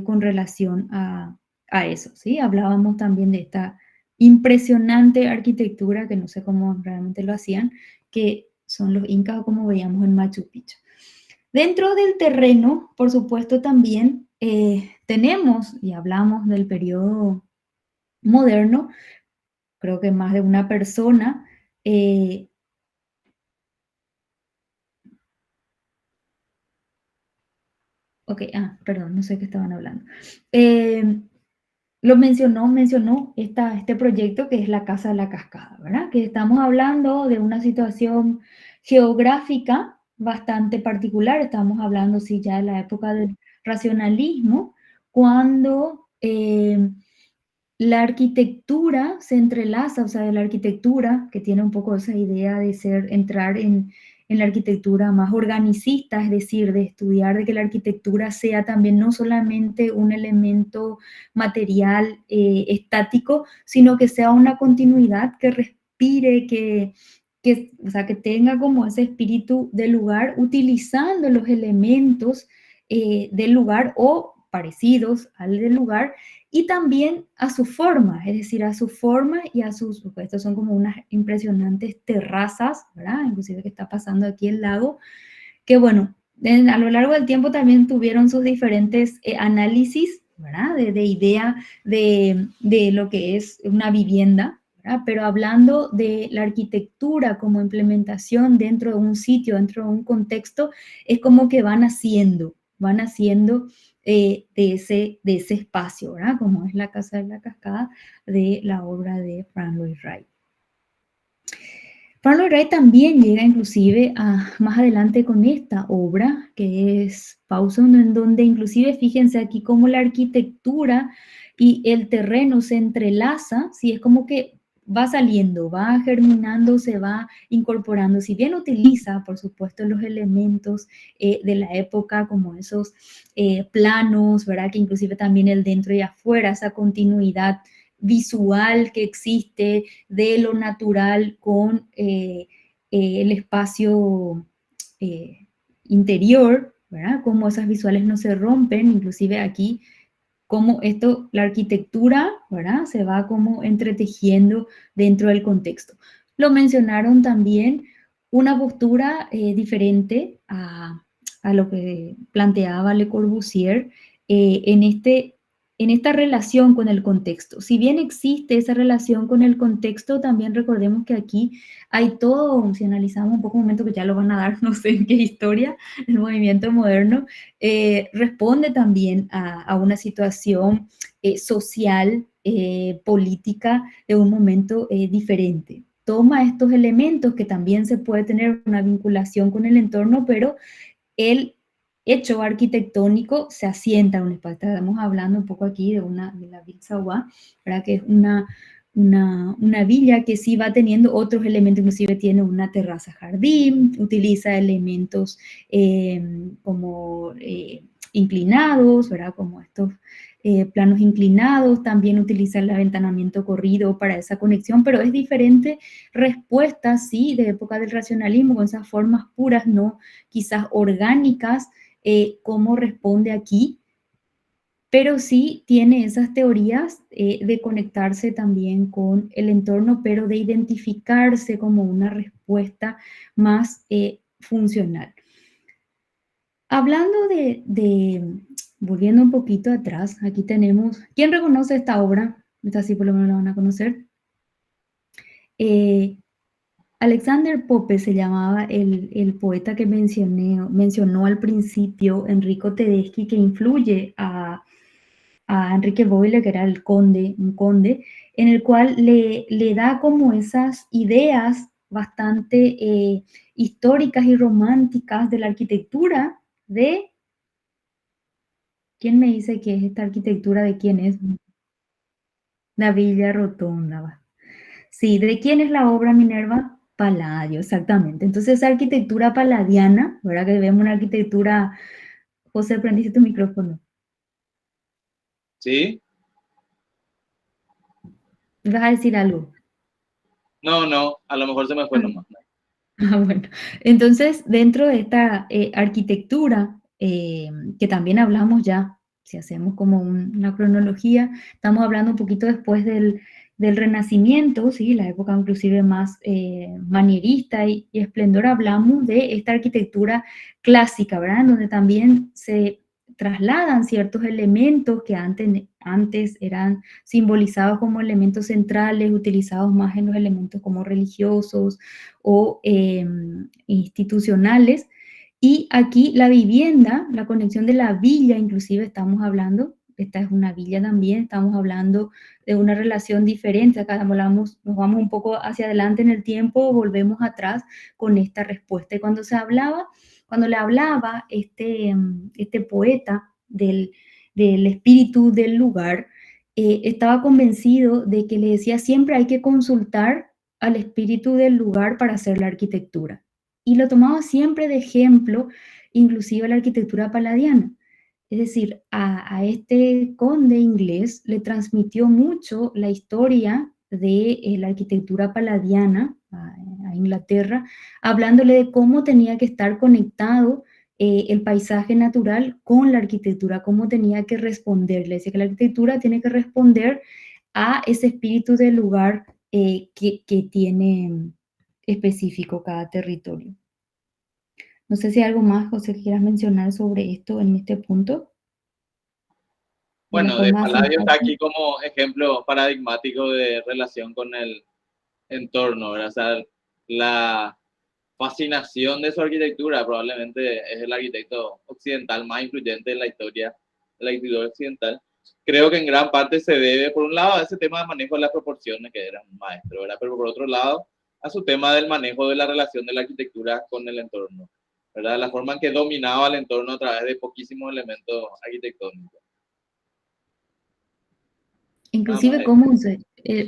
con relación a eso, ¿sí? Hablábamos también de esta impresionante arquitectura, que no sé cómo realmente lo hacían, que son los incas o como veíamos en Machu Picchu. Dentro del terreno, por supuesto, también tenemos, y hablamos del periodo moderno, creo que más de una persona, eh, ok, perdón, no sé qué estaban hablando. Lo mencionó este proyecto que es la Casa de la Cascada, ¿verdad? Que estamos hablando de una situación geográfica bastante particular, estamos hablando, sí, ya de la época del racionalismo, cuando la arquitectura se entrelaza, o sea, de la arquitectura, que tiene un poco esa idea de entrar en la arquitectura más organicista, es decir, de estudiar de que la arquitectura sea también no solamente un elemento material estático, sino que sea una continuidad que respire, o sea, que tenga como ese espíritu del lugar, utilizando los elementos del lugar o parecidos al del lugar, y también a su forma, es decir, a su forma y a sus, porque estos son como unas impresionantes terrazas, ¿verdad? Inclusive que está pasando aquí el lago, que bueno, a lo largo del tiempo también tuvieron sus diferentes análisis, ¿verdad? De idea de lo que es una vivienda, ¿verdad? Pero hablando de la arquitectura como implementación dentro de un sitio, dentro de un contexto, es como que van haciendo de ese espacio, ¿verdad? Como es la Casa de la Cascada de la obra de Frank Lloyd Wright. Frank Lloyd Wright también llega inclusive más adelante con esta obra, que es Pauson, en donde inclusive fíjense aquí cómo la arquitectura y el terreno se entrelaza, ¿sí? Es como que va saliendo, va germinando, se va incorporando. Si bien utiliza, por supuesto, los elementos de la época, como esos planos, ¿verdad? Que inclusive también el dentro y afuera, esa continuidad visual que existe de lo natural con el espacio interior, ¿verdad? Cómo esas visuales no se rompen, inclusive aquí, cómo esto, la arquitectura, ¿verdad? Se va como entretejiendo dentro del contexto. Lo mencionaron también una postura diferente a lo que planteaba Le Corbusier en esta relación con el contexto. Si bien existe esa relación con el contexto, también recordemos que aquí hay todo, si analizamos un poco un momento que ya lo van a dar, no sé en qué historia, el movimiento moderno, responde también a una situación social, política de un momento diferente. Toma estos elementos que también se puede tener una vinculación con el entorno, pero el hecho arquitectónico se asienta en un espacio. Estamos hablando un poco aquí de la Ville Savoie, ¿verdad? Que es una villa que sí va teniendo otros elementos, inclusive tiene una terraza jardín, utiliza elementos como inclinados, ¿verdad? Como estos planos inclinados, también utiliza el aventanamiento corrido para esa conexión, pero es diferente respuesta, sí, de época del racionalismo, con esas formas puras, no quizás orgánicas, cómo responde aquí, pero sí tiene esas teorías de conectarse también con el entorno, pero de identificarse como una respuesta más funcional. Hablando volviendo un poquito atrás, aquí tenemos, ¿quién reconoce esta obra? Esta sí por lo menos la van a conocer. Alexander Pope se llamaba el poeta que mencionó al principio, Enrico Tedeschi, que influye a Enrique Boyle, que era un conde, en el cual le da como esas ideas bastante históricas y románticas de la arquitectura de... ¿Quién me dice que es esta arquitectura de quién es? La Villa Rotonda. Sí, ¿de quién es la obra Minerva? Palladio, exactamente. Entonces, esa arquitectura palladiana, ¿verdad? Que vemos una arquitectura... José, prendiste tu micrófono. ¿Sí? ¿Vas a decir algo? No, a lo mejor se me fue Ah, nomás. bueno. Entonces, dentro de esta arquitectura, que también hablamos ya, si hacemos como una cronología, estamos hablando un poquito después del Renacimiento, ¿sí? La época inclusive más manierista y esplendor, hablamos de esta arquitectura clásica, ¿verdad? En donde también se trasladan ciertos elementos que antes eran simbolizados como elementos centrales, utilizados más en los elementos como religiosos o institucionales. Y aquí la vivienda, la conexión de la villa, inclusive estamos hablando, esta es una villa también, estamos hablando de una relación diferente, acá hablamos, nos vamos un poco hacia adelante en el tiempo, volvemos atrás con esta respuesta. Y cuando le hablaba este poeta del espíritu del lugar, estaba convencido de que le decía siempre hay que consultar al espíritu del lugar para hacer la arquitectura. Y lo tomaba siempre de ejemplo, inclusive la arquitectura palladiana. Es decir, a este conde inglés le transmitió mucho la historia de la arquitectura palladiana a Inglaterra, hablándole de cómo tenía que estar conectado el paisaje natural con la arquitectura, cómo tenía que responder. Le decía que la arquitectura tiene que responder a ese espíritu del lugar que tiene específico cada territorio. No sé si hay algo más, José, que quieras mencionar sobre esto en este punto, de la Bueno, de forma de Palladio está asentarse. aquí como ejemplo paradigmático de relación con el entorno, ¿verdad? O sea, la fascinación de su arquitectura probablemente es el arquitecto occidental más influyente en la historia de la arquitectura occidental. Creo que en gran parte se debe, por un lado, a ese tema de manejo de las proporciones, que era un maestro, ¿verdad? Pero por otro lado, a su tema del manejo de la relación de la arquitectura con el entorno, ¿verdad? La forma en que dominaba el entorno a través de poquísimos elementos arquitectónicos. Nada más Inclusive eso. cómo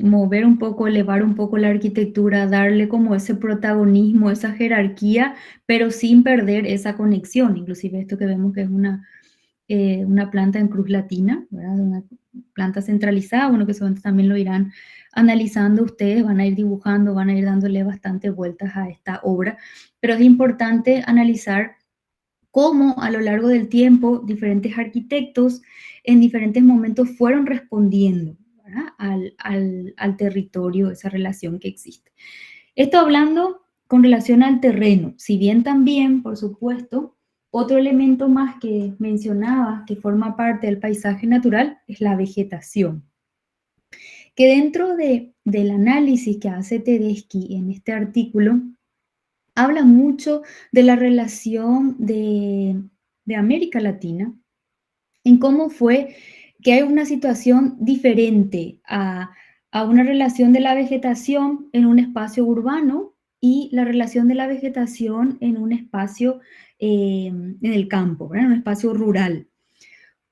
mover un poco, elevar un poco la arquitectura, darle como ese protagonismo, esa jerarquía, pero sin perder esa conexión. Inclusive esto que vemos que es una planta en cruz latina, ¿verdad? Una planta centralizada, bueno, que seguramente también lo irán analizando ustedes, van a ir dibujando, van a ir dándole bastante vueltas a esta obra, pero es importante analizar cómo a lo largo del tiempo diferentes arquitectos en diferentes momentos fueron respondiendo, ¿verdad? Al territorio, esa relación que existe. Esto hablando con relación al terreno, si bien también, por supuesto, otro elemento más que mencionaba que forma parte del paisaje natural es la vegetación, que dentro del análisis que hace Tedeschi en este artículo, habla mucho de la relación de América Latina, en cómo fue que hay una situación diferente a una relación de la vegetación en un espacio urbano y la relación de la vegetación en un espacio en el campo, ¿verdad? En un espacio rural.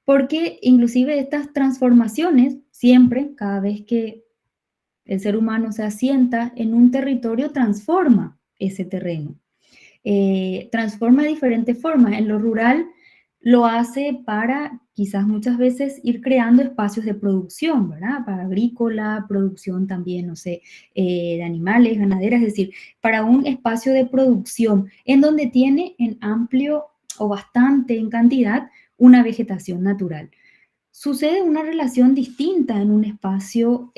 Porque inclusive estas transformaciones, siempre, cada vez que el ser humano se asienta en un territorio, transforma ese terreno. Transforma de diferentes formas. En lo rural lo hace para quizás muchas veces ir creando espacios de producción, ¿verdad? Para agrícola, producción también, no sé, de animales, ganaderas, es decir, para un espacio de producción en donde tiene en amplio o bastante en cantidad una vegetación natural. Sucede una relación distinta en un espacio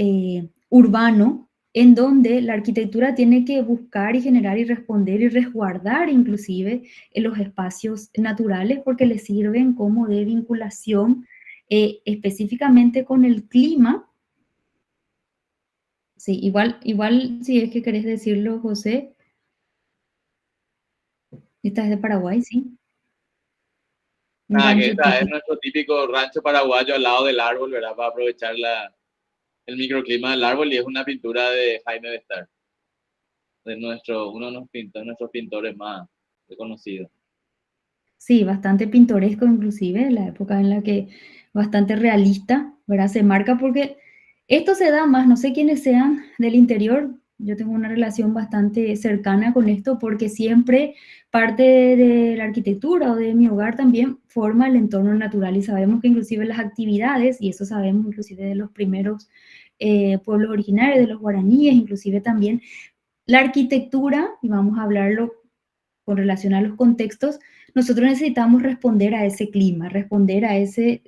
urbano en donde la arquitectura tiene que buscar y generar y responder y resguardar inclusive en los espacios naturales porque le sirven como de vinculación específicamente con el clima. Sí, igual si es que querés decirlo, José, esta es de Paraguay, sí. Un Nada, que rancho esta es típico. nuestro típico rancho paraguayo al lado del árbol, ¿verdad? Para aprovechar el microclima del árbol y es una pintura de Jaime Bestar, de uno de nuestros pintores más reconocidos. Sí, bastante pintoresco inclusive, la época en la que bastante realista, ¿verdad? Se marca porque Esto se da más, no sé quiénes sean del interior, yo tengo una relación bastante cercana con esto porque siempre parte de la arquitectura o de mi hogar también forma el entorno natural y sabemos que inclusive las actividades, y eso sabemos inclusive de los primeros pueblos originarios, de los guaraníes, inclusive también la arquitectura, y vamos a hablarlo con relación a los contextos, nosotros necesitamos responder a ese clima, responder a ese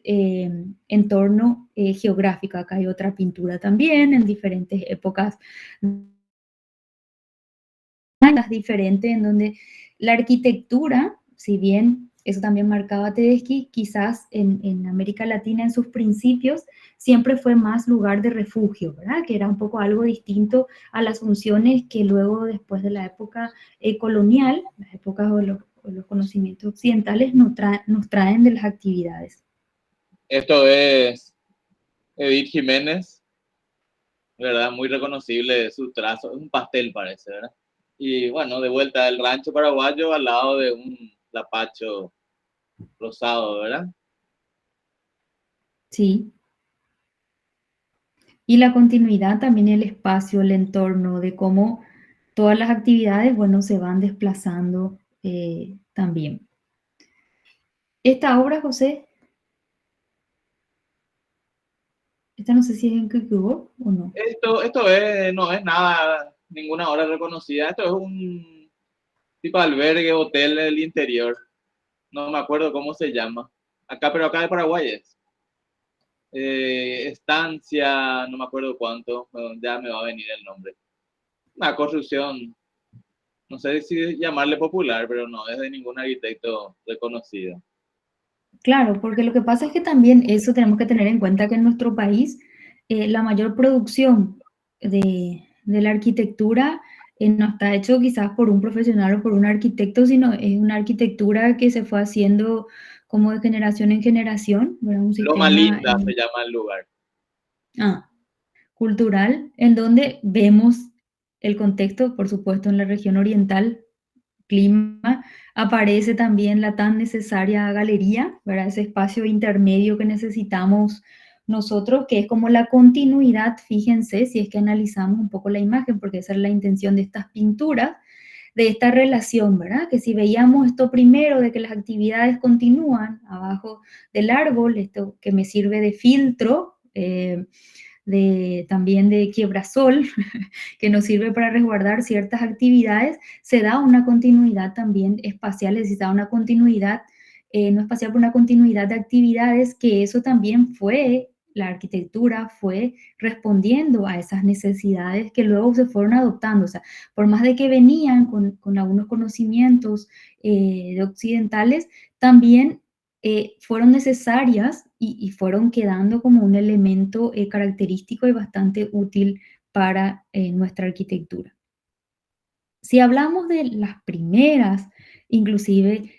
entorno geográfico. Acá hay otra pintura también en diferentes épocas diferentes, en donde la arquitectura, si bien eso también marcaba Tedeschi, quizás en América Latina en sus principios siempre fue más lugar de refugio, ¿verdad? Que era un poco algo distinto a las funciones que luego después de la época colonial, las épocas o los conocimientos occidentales nos traen de las actividades. Esto es Edith Jiménez, ¿verdad? Muy reconocible su trazo, es un pastel parece, ¿verdad? Y bueno, de vuelta el rancho paraguayo al lado de un lapacho rosado, ¿verdad? Sí. Y la continuidad también el espacio, el entorno, de cómo todas las actividades, bueno, se van desplazando también. Esta obra, José, esta no sé si es en Kikuo o no. Esto no es nada, ninguna obra reconocida. Esto es un tipo de albergue, hotel del interior. No me acuerdo cómo se llama. Acá, pero acá de Paraguay es. Estancia, no me acuerdo cuánto, ya me va a venir el nombre. Una construcción, no sé si llamarle popular, pero no es de ningún arquitecto reconocido. Claro, porque lo que pasa es que también eso tenemos que tener en cuenta que en nuestro país la mayor producción de la arquitectura no está hecho quizás por un profesional o por un arquitecto, sino es una arquitectura que se fue haciendo como de generación en generación, ¿verdad? Un Loma sistema Linda se llama el lugar. Cultural, en donde vemos el contexto, por supuesto, en la región oriental, clima, aparece también la tan necesaria galería, ¿verdad? Ese espacio intermedio que necesitamos nosotros, que es como la continuidad, fíjense, si es que analizamos un poco la imagen, porque esa es la intención de estas pinturas, de esta relación, ¿verdad? Que si veíamos esto primero, de que las actividades continúan abajo del árbol, esto que me sirve de filtro, también de quiebrasol, que nos sirve para resguardar ciertas actividades, se da una continuidad también espacial, es decir, se da una continuidad, no espacial, pero una continuidad de actividades, que eso también fue, la arquitectura fue respondiendo a esas necesidades que luego se fueron adoptando. O sea, por más de que venían con algunos conocimientos de occidentales, también fueron necesarias y fueron quedando como un elemento característico y bastante útil para nuestra arquitectura. Si hablamos de las primeras, inclusive,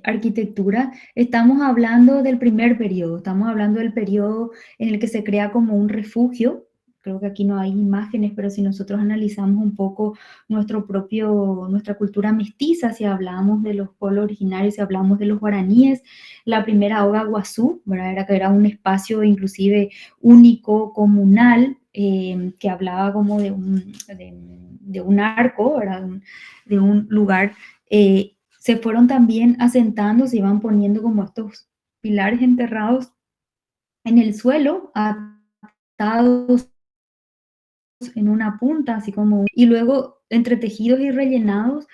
arquitectura, estamos hablando del primer periodo, estamos hablando del periodo en el que se crea como un refugio. Creo que aquí no hay imágenes, pero si nosotros analizamos un poco nuestra cultura mestiza, si hablamos de los pueblos originarios, si hablamos de los guaraníes, la primera hoga guazú, ¿verdad? Era un espacio inclusive único, comunal, que hablaba como de un arco, ¿verdad? De un lugar. Se fueron también asentando, se iban poniendo como estos pilares enterrados en el suelo, atados en una punta, así como, y luego entretejidos y rellenados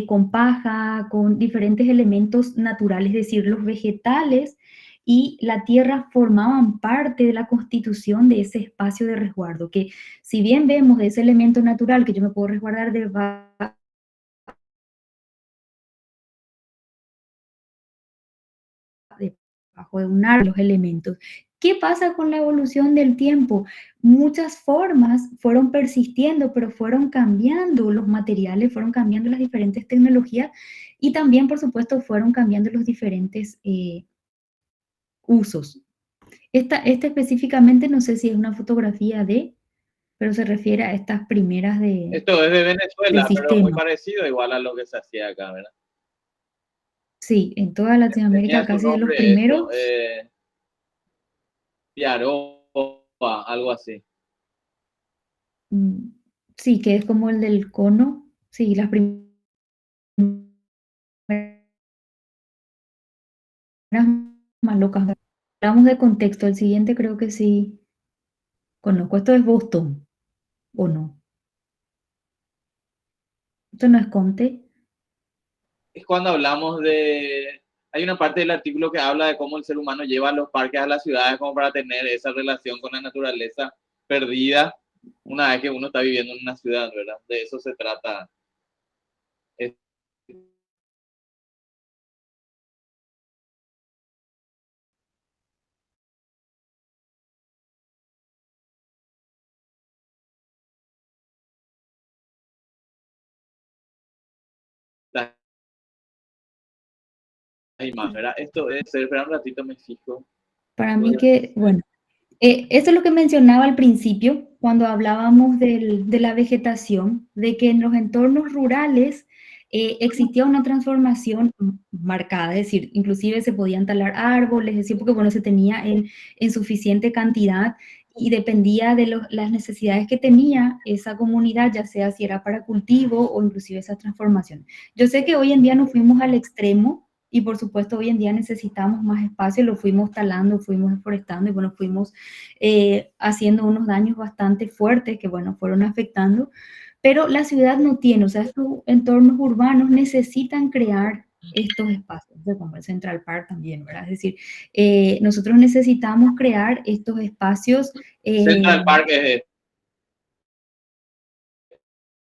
con paja, con diferentes elementos naturales, es decir, los vegetales y la tierra formaban parte de la constitución de ese espacio de resguardo, que si bien vemos ese elemento natural que yo me puedo resguardar debajo de un árbol, los elementos. ¿Qué pasa con la evolución del tiempo? Muchas formas fueron persistiendo, pero fueron cambiando los materiales, fueron cambiando las diferentes tecnologías y también, por supuesto, fueron cambiando los diferentes usos. Esta específicamente no sé si es una fotografía pero se refiere a estas primeras Esto es de del Venezuela, pero muy sistema. parecido igual a lo que se hacía acá, ¿verdad? Sí, en toda Latinoamérica Tenía su casi de los nombre esto, primeros. Piaró, algo así. Mm, sí, que es como el del cono. Sí, las primeras más locas. Hablamos de contexto, el siguiente creo que sí conozco. Esto es Boston, ¿o no? Esto no es Conte. Es cuando hablamos de... Hay una parte del artículo que habla de cómo el ser humano lleva los parques a las ciudades como para tener esa relación con la naturaleza perdida una vez que uno está viviendo en una ciudad, ¿verdad? De eso se trata. Las imágenes, ¿verdad? Esto es... Espera un ratito, me fijo. Para mí que, bueno, eso es lo que mencionaba al principio, cuando hablábamos de la vegetación, de que en los entornos rurales existía una transformación marcada, es decir, inclusive se podían talar árboles, es decir, porque bueno, se tenía en suficiente cantidad y dependía de las necesidades que tenía esa comunidad, ya sea si era para cultivo o inclusive esa transformación. Yo sé que hoy en día nos fuimos al extremo y por supuesto hoy en día necesitamos más espacio, lo fuimos talando, fuimos deforestando y bueno, fuimos haciendo unos daños bastante fuertes que bueno, fueron afectando, pero la ciudad no tiene, o sea, estos entornos urbanos necesitan crear estos espacios, como el Central Park también, ¿verdad? Es decir, nosotros necesitamos crear estos espacios. Central Park es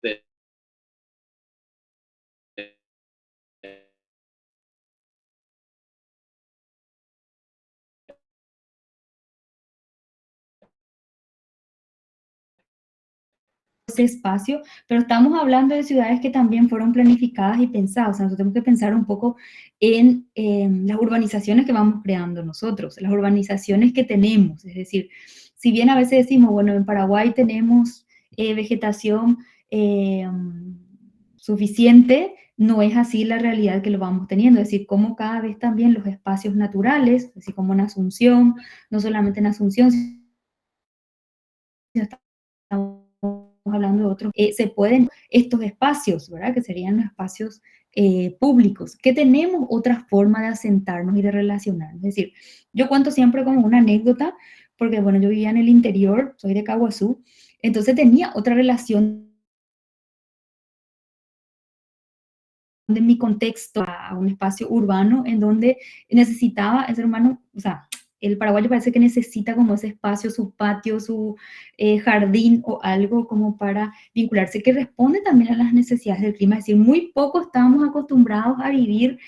este, ese espacio, pero estamos hablando de ciudades que también fueron planificadas y pensadas, o sea, nosotros tenemos que pensar un poco en las urbanizaciones que vamos creando nosotros, las urbanizaciones que tenemos, es decir, si bien a veces decimos, bueno, en Paraguay tenemos vegetación suficiente, no es así la realidad que lo vamos teniendo, es decir, como cada vez también los espacios naturales, así como en Asunción, no solamente en Asunción, sino estamos hablando de otros, se pueden estos espacios, ¿verdad? Que serían los espacios públicos, que tenemos otra forma de asentarnos y de relacionarnos. Es decir, yo cuento siempre como una anécdota, porque bueno, yo vivía en el interior, soy de Caguazú, entonces tenía otra relación de mi contexto a un espacio urbano en donde necesitaba el ser humano, o sea, el paraguayo parece que necesita como ese espacio, su patio, su jardín o algo como para vincularse, que responde también a las necesidades del clima. Es decir, muy poco estamos acostumbrados a vivir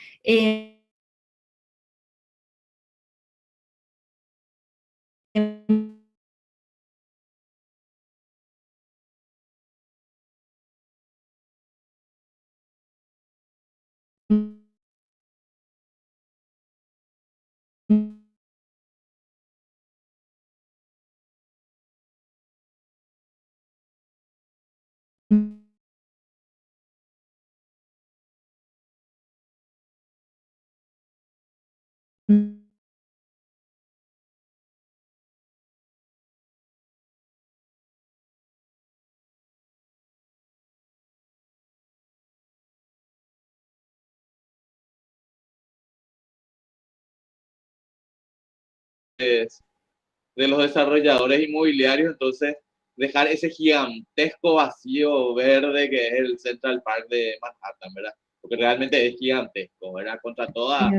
de los desarrolladores inmobiliarios, entonces dejar ese gigantesco vacío verde que es el Central Park de Manhattan, ¿verdad? Porque realmente es gigantesco, ¿verdad? Contra toda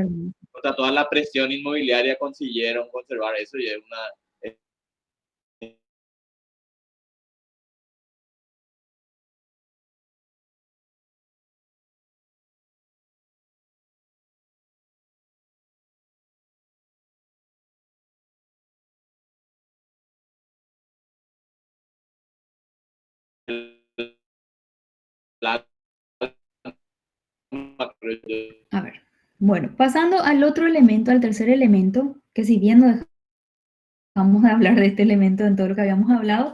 la presión inmobiliaria consiguieron conservar eso y es una... A ver, bueno, pasando al otro elemento, al tercer elemento, que si bien no dejamos de hablar de este elemento en todo lo que habíamos hablado,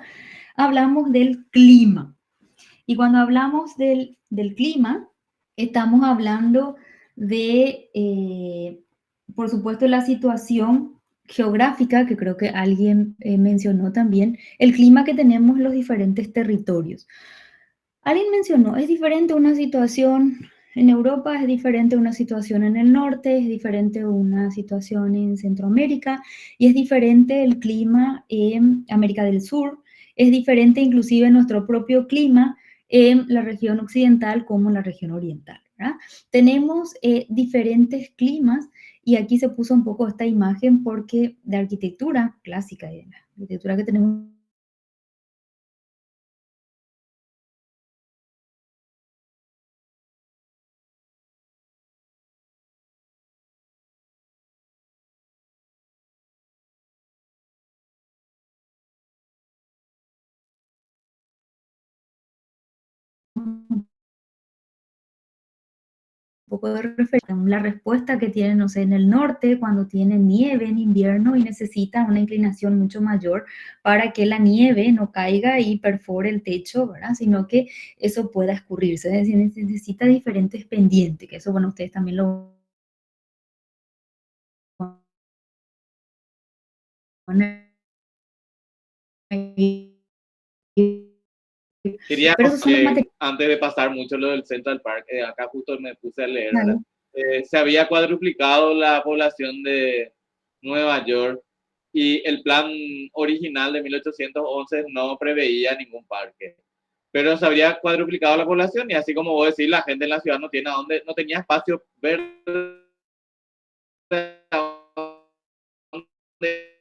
hablamos del clima. Y cuando hablamos del clima, estamos hablando de, por supuesto, la situación geográfica, que creo que alguien mencionó también, el clima que tenemos en los diferentes territorios. Alguien mencionó, es diferente una situación en Europa, es diferente una situación en el norte, es diferente una situación en Centroamérica y es diferente el clima en América del Sur, es diferente inclusive nuestro propio clima en la región occidental como en la región oriental, ¿verdad? Tenemos diferentes climas y aquí se puso un poco esta imagen porque de arquitectura clásica y de la arquitectura que tenemos un poco de referencia, la respuesta que tienen, no sé, en el norte, cuando tienen nieve en invierno y necesitan una inclinación mucho mayor para que la nieve no caiga y perfore el techo, ¿verdad? Sino que eso pueda escurrirse, es decir, necesita diferentes pendientes, que eso, bueno, ustedes también lo van a Quería, pero esos son los materiales. antes de pasar mucho lo del Central Park, acá justo me puse a leer, ¿verdad? Se había cuadruplicado la población de Nueva York y el plan original de 1811 no preveía ningún parque. Pero se habría cuadruplicado la población y así como vos decís, la gente en la ciudad no tiene a dónde, no tenía espacio verde a dónde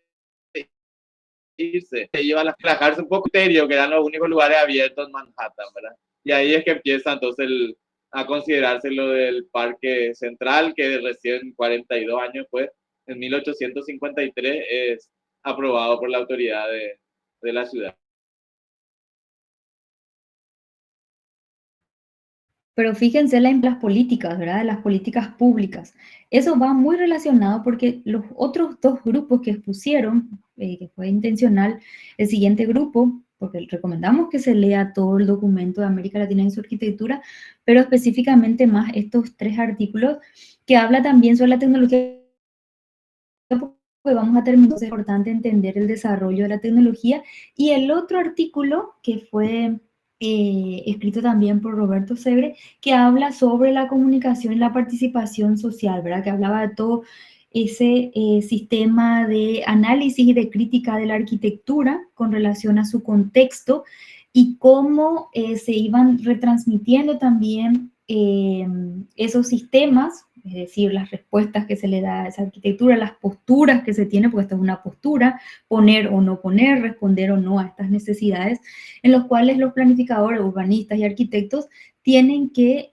irse. Se iba a relajarse un poco, que eran los únicos lugares abiertos en Manhattan, ¿verdad? Y ahí es que empieza entonces a considerarse lo del Parque Central, que recién 42 años después, en 1853, es aprobado por la autoridad de la ciudad. Pero fíjense en las políticas, ¿verdad? Las políticas públicas. Eso va muy relacionado porque los otros dos grupos que expusieron, que fue intencional, el siguiente grupo, porque recomendamos que se lea todo el documento de América Latina en su arquitectura, pero específicamente más estos 3 artículos que habla también sobre la tecnología, porque vamos a terminar, es importante entender el desarrollo de la tecnología, y el otro artículo que fue escrito también por Roberto Segre, que habla sobre la comunicación y la participación social, ¿verdad? Que hablaba de todo ese sistema de análisis y de crítica de la arquitectura con relación a su contexto y cómo se iban retransmitiendo también esos sistemas, es decir, las respuestas que se le da a esa arquitectura, las posturas que se tiene, porque esta es una postura, poner o no poner, responder o no a estas necesidades, en los cuales los planificadores, urbanistas y arquitectos tienen que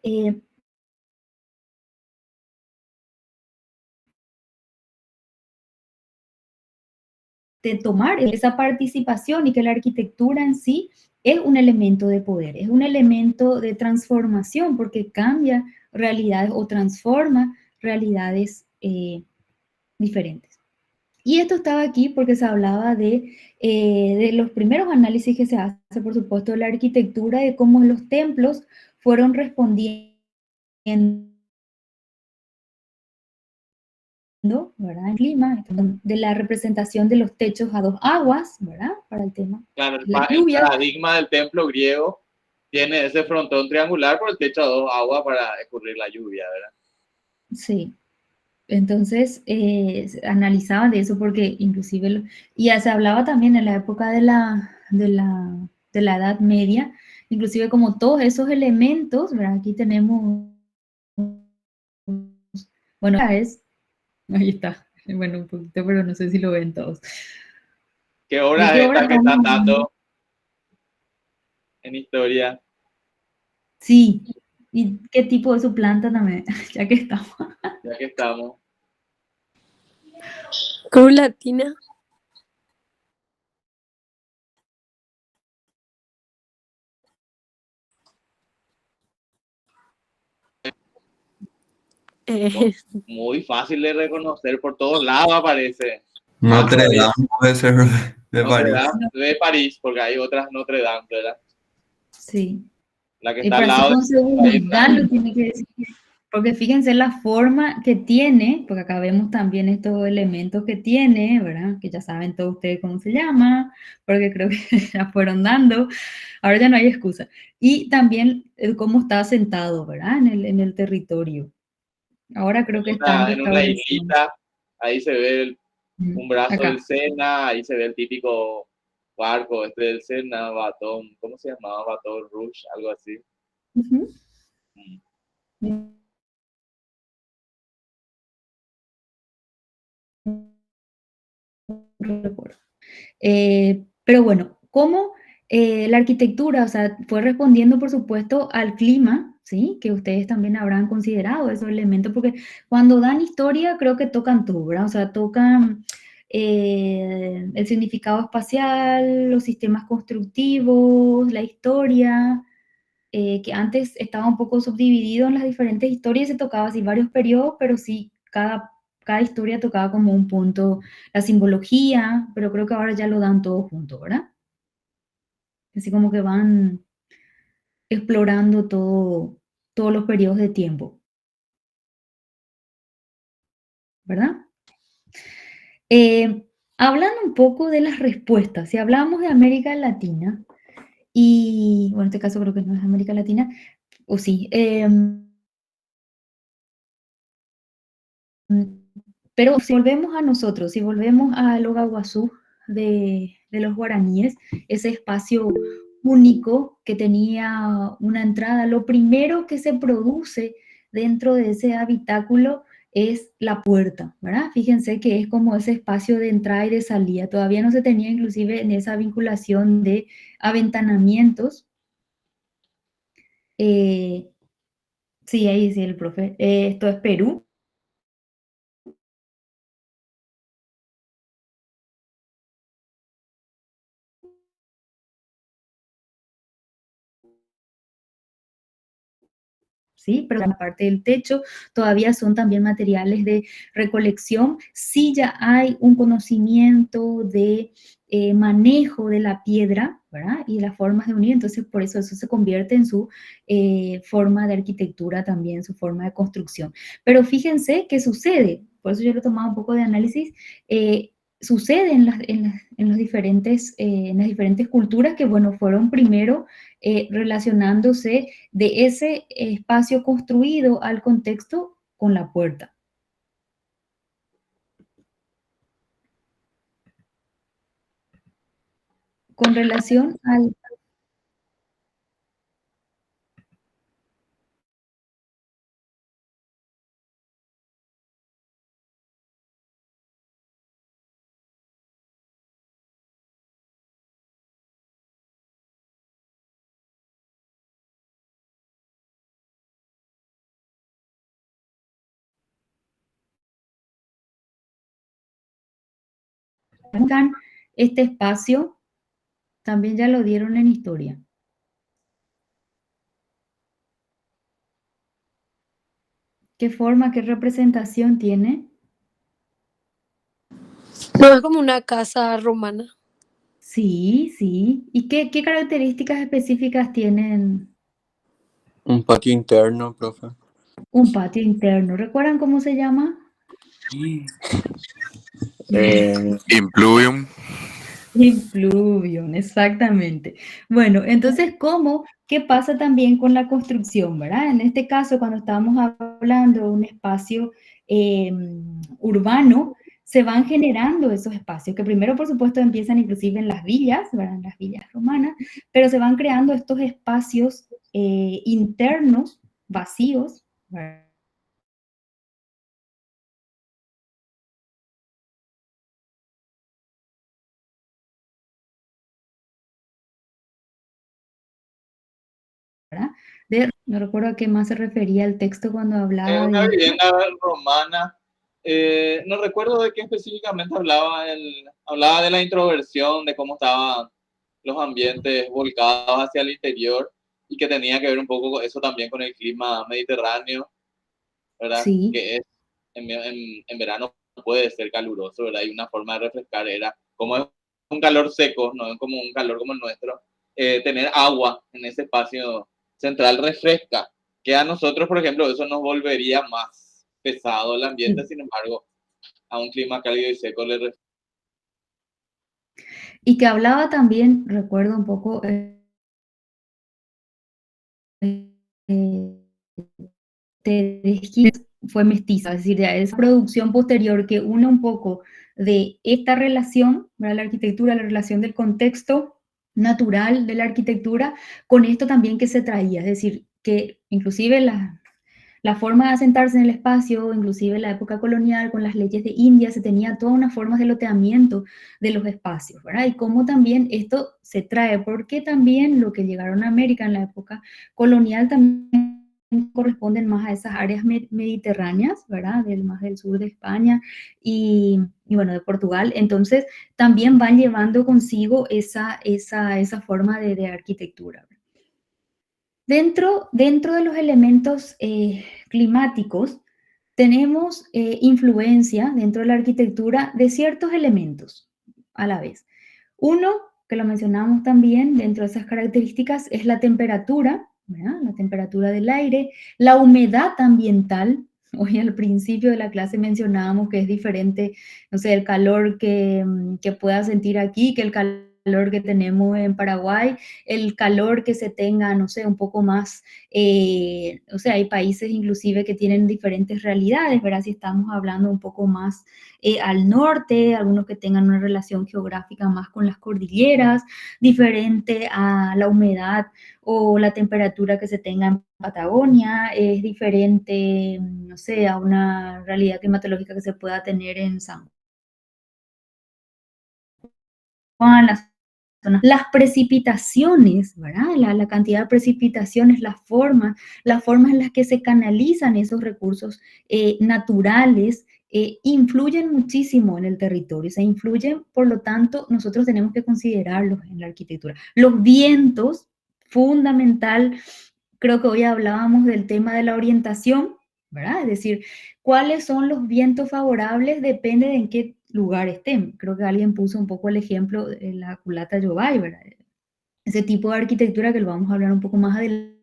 de tomar esa participación y que la arquitectura en sí es un elemento de poder, es un elemento de transformación porque cambia realidades o transforma realidades diferentes. Y esto estaba aquí porque se hablaba de los primeros análisis que se hace, por supuesto, de la arquitectura, de cómo los templos fueron respondiendo, ¿verdad? El clima, de la representación de los techos a 2 aguas, ¿verdad? Para el tema Claro, de la lluvia. el paradigma del templo griego tiene ese frontón triangular por el techo a 2 aguas para escurrir la lluvia, ¿verdad? Sí. Entonces, analizaban de eso porque inclusive, y ya se hablaba también en la época de la Edad Media, inclusive como todos esos elementos, ¿verdad? Aquí tenemos, bueno, ahí está, bueno, un poquito, pero no sé si lo ven todos. ¿Qué obra es esta que están dando en historia? Sí, y qué tipo de su planta también, ya que estamos. Ya que estamos. Cruz Latina. Muy fácil de reconocer, por todos lados aparece. Notre Dame puede ser de Notre París. Dame de París, porque hay otras Notre Dame, ¿verdad? Sí. La que Y está al para lado con de seguridad lo tiene que decir. Porque fíjense la forma que tiene, porque acá vemos también estos elementos que tiene, ¿verdad? Que ya saben todos ustedes cómo se llama, porque creo que ya fueron dando, ahora ya no hay excusa. Y también cómo está asentado, ¿verdad? En el territorio. Ahora creo que está en En una restauración. islita, ahí se ve un brazo del Acá. Sena, ahí se ve el típico barco este del Sena, Batón, ¿cómo se llamaba? Batón Rouge, algo así. Ujú. Mm. No recuerdo. Pero bueno, cómo la arquitectura, o sea, fue respondiendo, por supuesto, al clima, ¿sí? Que ustedes también habrán considerado esos elementos, porque cuando dan historia, creo que tocan todo, ¿verdad? O sea, tocan el significado espacial, los sistemas constructivos, la historia, que antes estaba un poco subdividido en las diferentes historias, se tocaba así varios periodos, pero sí, cada historia tocaba como un punto, la simbología, pero creo que ahora ya lo dan todo junto, ¿verdad? Así como que van explorando todos los periodos de tiempo, ¿verdad? Hablando un poco de las respuestas, si hablamos de América Latina, y bueno, en este caso creo que no es América Latina, o sí, pero si volvemos a nosotros, si volvemos al Ogaguazú de los guaraníes, ese espacio único que tenía una entrada, lo primero que se produce dentro de ese habitáculo es la puerta, ¿verdad? Fíjense que es como ese espacio de entrada y de salida. Todavía no se tenía inclusive en esa vinculación de aventanamientos. Eh, sí, ahí sí el profe. Esto es Perú. ¿Sí? Pero la parte del techo todavía son también materiales de recolección. Sí ya hay un conocimiento de manejo de la piedra, ¿verdad? Y las formas de unir, entonces por eso eso se convierte en su forma de arquitectura también, su forma de construcción. Pero fíjense qué sucede, por eso yo lo he tomado un poco de análisis, sucede en las diferentes culturas que, bueno, fueron primero relacionándose de ese espacio construido al contexto con la puerta. Con relación al... Este espacio también ya lo dieron en historia. ¿Qué forma, qué representación tiene? No, es como una casa romana. Sí, sí. ¿Y qué características específicas tienen Un patio interno, profe. un patio interno? ¿Recuerdan cómo se llama? Impluvium. Impluvión, exactamente. Bueno, entonces, ¿qué pasa también con la construcción, verdad? En este caso, cuando estamos hablando de un espacio urbano, se van generando esos espacios, que primero, por supuesto, empiezan inclusive en las villas, ¿verdad? En las villas romanas, pero se van creando estos espacios internos, vacíos, ¿verdad? No recuerdo a qué más se refería el texto cuando hablaba Una de... vivienda romana, no recuerdo de qué específicamente hablaba, hablaba de la introversión, de cómo estaban los ambientes volcados hacia el interior y que tenía que ver un poco con eso también con el clima mediterráneo, ¿verdad? Sí, Que es en verano puede ser caluroso, ¿verdad? Y una forma de refrescar era, como es un calor seco, no es como un calor como el nuestro, tener agua en ese espacio central refresca, que a nosotros, por ejemplo, eso nos volvería más pesado el ambiente, Sí. sin embargo, a un clima cálido y seco le Y que hablaba también, recuerdo un poco, Teresquina fue mestiza, es decir, de esa producción posterior que une un poco de esta relación, ¿verdad? La arquitectura, la relación del contexto natural de la arquitectura, con esto también que se traía, es decir, que inclusive la forma de asentarse en el espacio, inclusive en la época colonial, con las leyes de India, se tenía todas unas formas de loteamiento de los espacios, ¿verdad? Y cómo también esto se trae, porque también lo que llegaron a América en la época colonial también corresponden más a esas áreas mediterráneas, ¿verdad? Más del sur de España y bueno, de Portugal. Entonces, también van llevando consigo esa forma de arquitectura. Dentro de los elementos climáticos, tenemos influencia dentro de la arquitectura de ciertos elementos a la vez. Uno, que lo mencionamos también dentro de esas características, es la temperatura, ¿verdad? La temperatura del aire, la humedad ambiental. Hoy al principio de la clase mencionábamos que es diferente, no sé, el calor que pueda sentir aquí que el calor que tenemos en Paraguay, el calor que se tenga, no sé, un poco más, o sea, hay países inclusive que tienen diferentes realidades, ¿verdad? Si estamos hablando un poco más al norte, algunos que tengan una relación geográfica más con las cordilleras, diferente a la humedad o la temperatura que se tenga en Patagonia, es diferente, no sé, a una realidad climatológica que se pueda tener en San Juan, las precipitaciones, ¿verdad? La cantidad de precipitaciones, las formas en las que se canalizan esos recursos naturales, influyen muchísimo en el territorio, se influyen, por lo tanto, nosotros tenemos que considerarlos en la arquitectura. Los vientos, fundamental, creo que hoy hablábamos del tema de la orientación, ¿verdad? Es decir, cuáles son los vientos favorables depende de en qué lugar estén. Creo que alguien puso un poco el ejemplo de la culata Yobay, ¿verdad? Ese tipo de arquitectura que lo vamos a hablar un poco más adelante.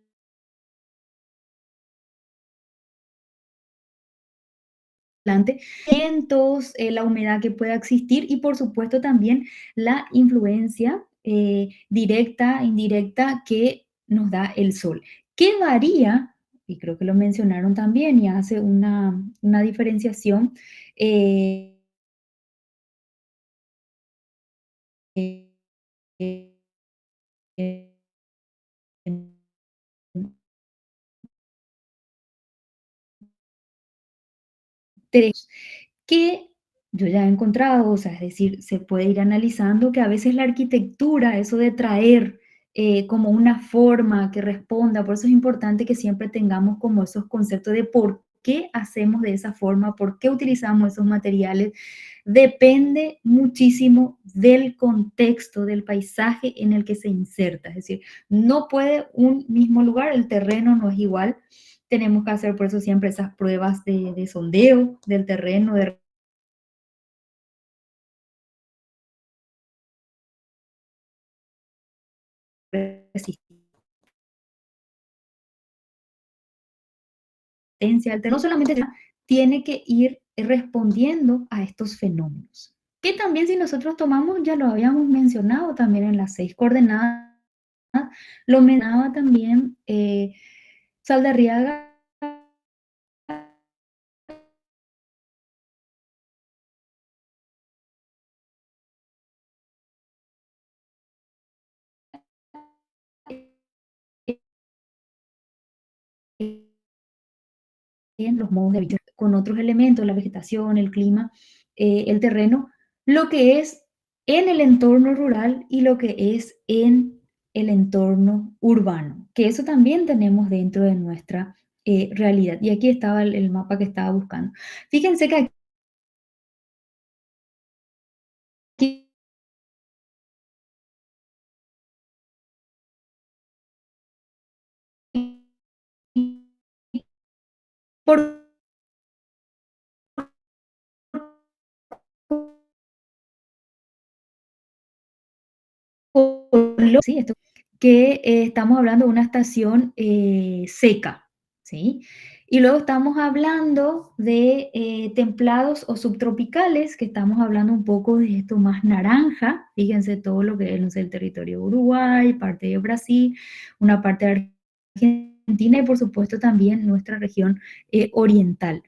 Vientos, la humedad que pueda existir y por supuesto también la influencia directa, indirecta que nos da el sol. ¿Qué varía? Y creo que lo mencionaron también y hace una diferenciación. Eh, eh, que yo ya he encontrado, o sea, es decir, se puede ir analizando que a veces la arquitectura, eso de traer como una forma que responda, por eso es importante que siempre tengamos como esos conceptos de por qué hacemos de esa forma, por qué utilizamos esos materiales, depende muchísimo del contexto, del paisaje en el que se inserta, es decir, no puede un mismo lugar, el terreno no es igual, tenemos que hacer por eso siempre esas pruebas de sondeo del terreno, de resistencia al terreno. No solamente tiene que ir respondiendo a estos fenómenos. Que también si nosotros tomamos, ya lo habíamos mencionado también en las 6 coordenadas, lo mencionaba también Saldarriaga, en los modos de vida, con otros elementos, la vegetación, el clima, el terreno, lo que es en el entorno rural y lo que es en el entorno urbano, que eso también tenemos dentro de nuestra realidad. Y aquí estaba el mapa que estaba buscando. Fíjense que aquí, por sí, esto, que estamos hablando de una estación seca, ¿sí? Y luego estamos hablando de templados o subtropicales, que estamos hablando un poco de esto más naranja. Fíjense todo lo que es, no sé, el territorio de Uruguay, parte de Brasil, una parte de Argentina y por supuesto también nuestra región oriental.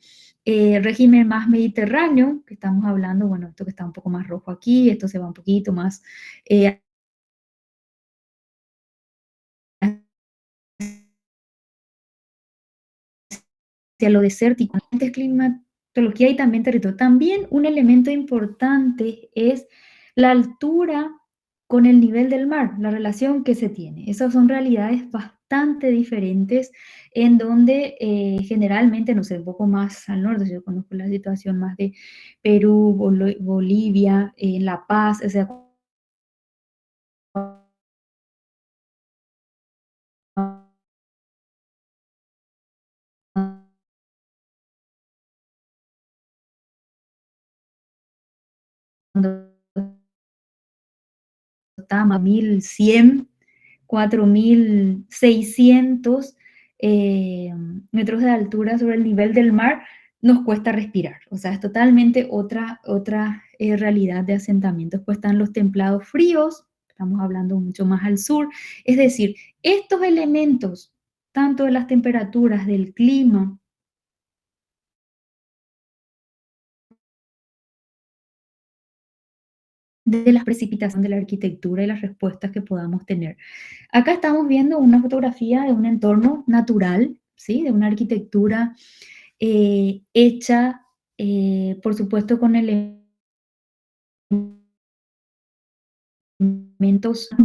Régimen más mediterráneo, que estamos hablando, bueno, esto que está un poco más rojo aquí, esto se va un poquito más hacia lo desértico. Antes climatología y también territorio. También un elemento importante es la altura con el nivel del mar, la relación que se tiene. Esas son realidades bastante diferentes en donde generalmente, no sé, un poco más al norte, yo conozco la situación más de Perú, Bolivia, La Paz, o sea, cuando estábamos a 1100, 4600 metros de altura sobre el nivel del mar, nos cuesta respirar. O sea, es totalmente otra realidad de asentamientos. Pues están los templados fríos, estamos hablando mucho más al sur. Es decir, estos elementos, tanto de las temperaturas, del clima, de las precipitaciones, de la arquitectura y las respuestas que podamos tener. Acá estamos viendo una fotografía de un entorno natural, ¿sí? De una arquitectura hecha, por supuesto, con elementos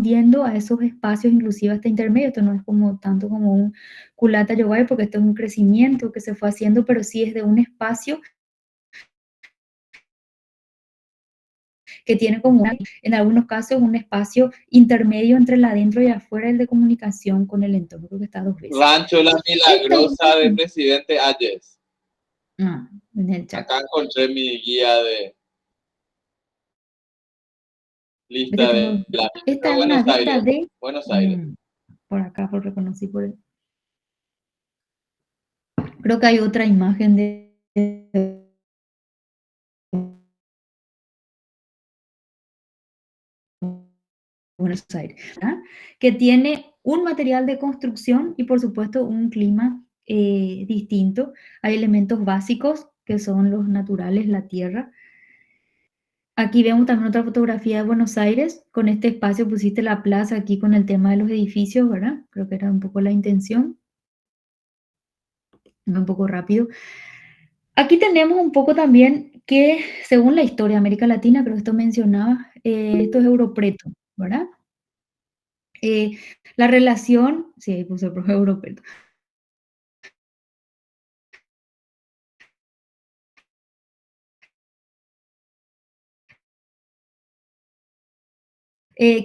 yendo a esos espacios, inclusive hasta intermedio. Esto no es como tanto como un culata yogai, porque esto es un crecimiento que se fue haciendo, pero sí es de un espacio que tiene como, en algunos casos, un espacio intermedio entre el adentro y afuera, el de comunicación con el entorno. Creo que está dos veces. Rancho La Esta Milagrosa de Presidente Ayes. en el chat. Acá encontré mi guía de Este lista tengo, de la esta es una Buenos vista Aires. de, Buenos Aires. por acá, por reconocí por el, creo que hay otra imagen de Buenos Aires, ¿verdad? Que tiene un material de construcción y por supuesto un clima distinto. Hay elementos básicos que son los naturales, la tierra. Aquí vemos también otra fotografía de Buenos Aires. Con este espacio pusiste la plaza aquí con el tema de los edificios, ¿verdad? Creo que era un poco la intención. Un poco rápido. Aquí tenemos un poco también que, según la historia de América Latina, creo que esto mencionaba, esto es Europreto, ¿verdad? Eh, la relación, sí, ahí puse el profe Europreto.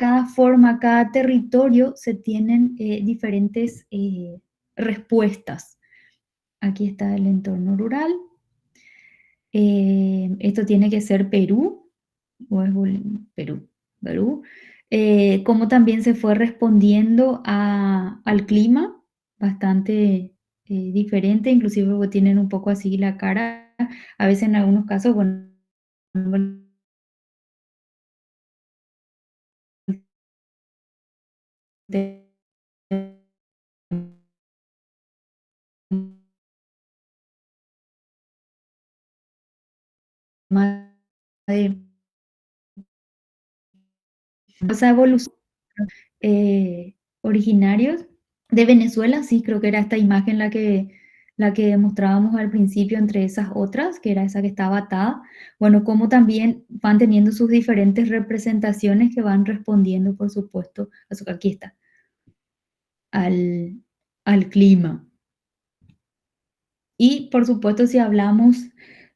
Cada forma, cada territorio se tienen diferentes respuestas. Aquí está el entorno rural. Esto tiene que ser Perú, o es Perú, Perú. Cómo también se fue respondiendo al clima, bastante diferente, inclusive porque tienen un poco así la cara, a veces en algunos casos, bueno, de esa evolución originarios de Venezuela, sí, creo que era esta imagen la que mostrábamos al principio entre esas otras, que era esa que estaba atada. Bueno, como también van teniendo sus diferentes representaciones que van respondiendo, por supuesto, aquí está, al clima. Y por supuesto, si hablamos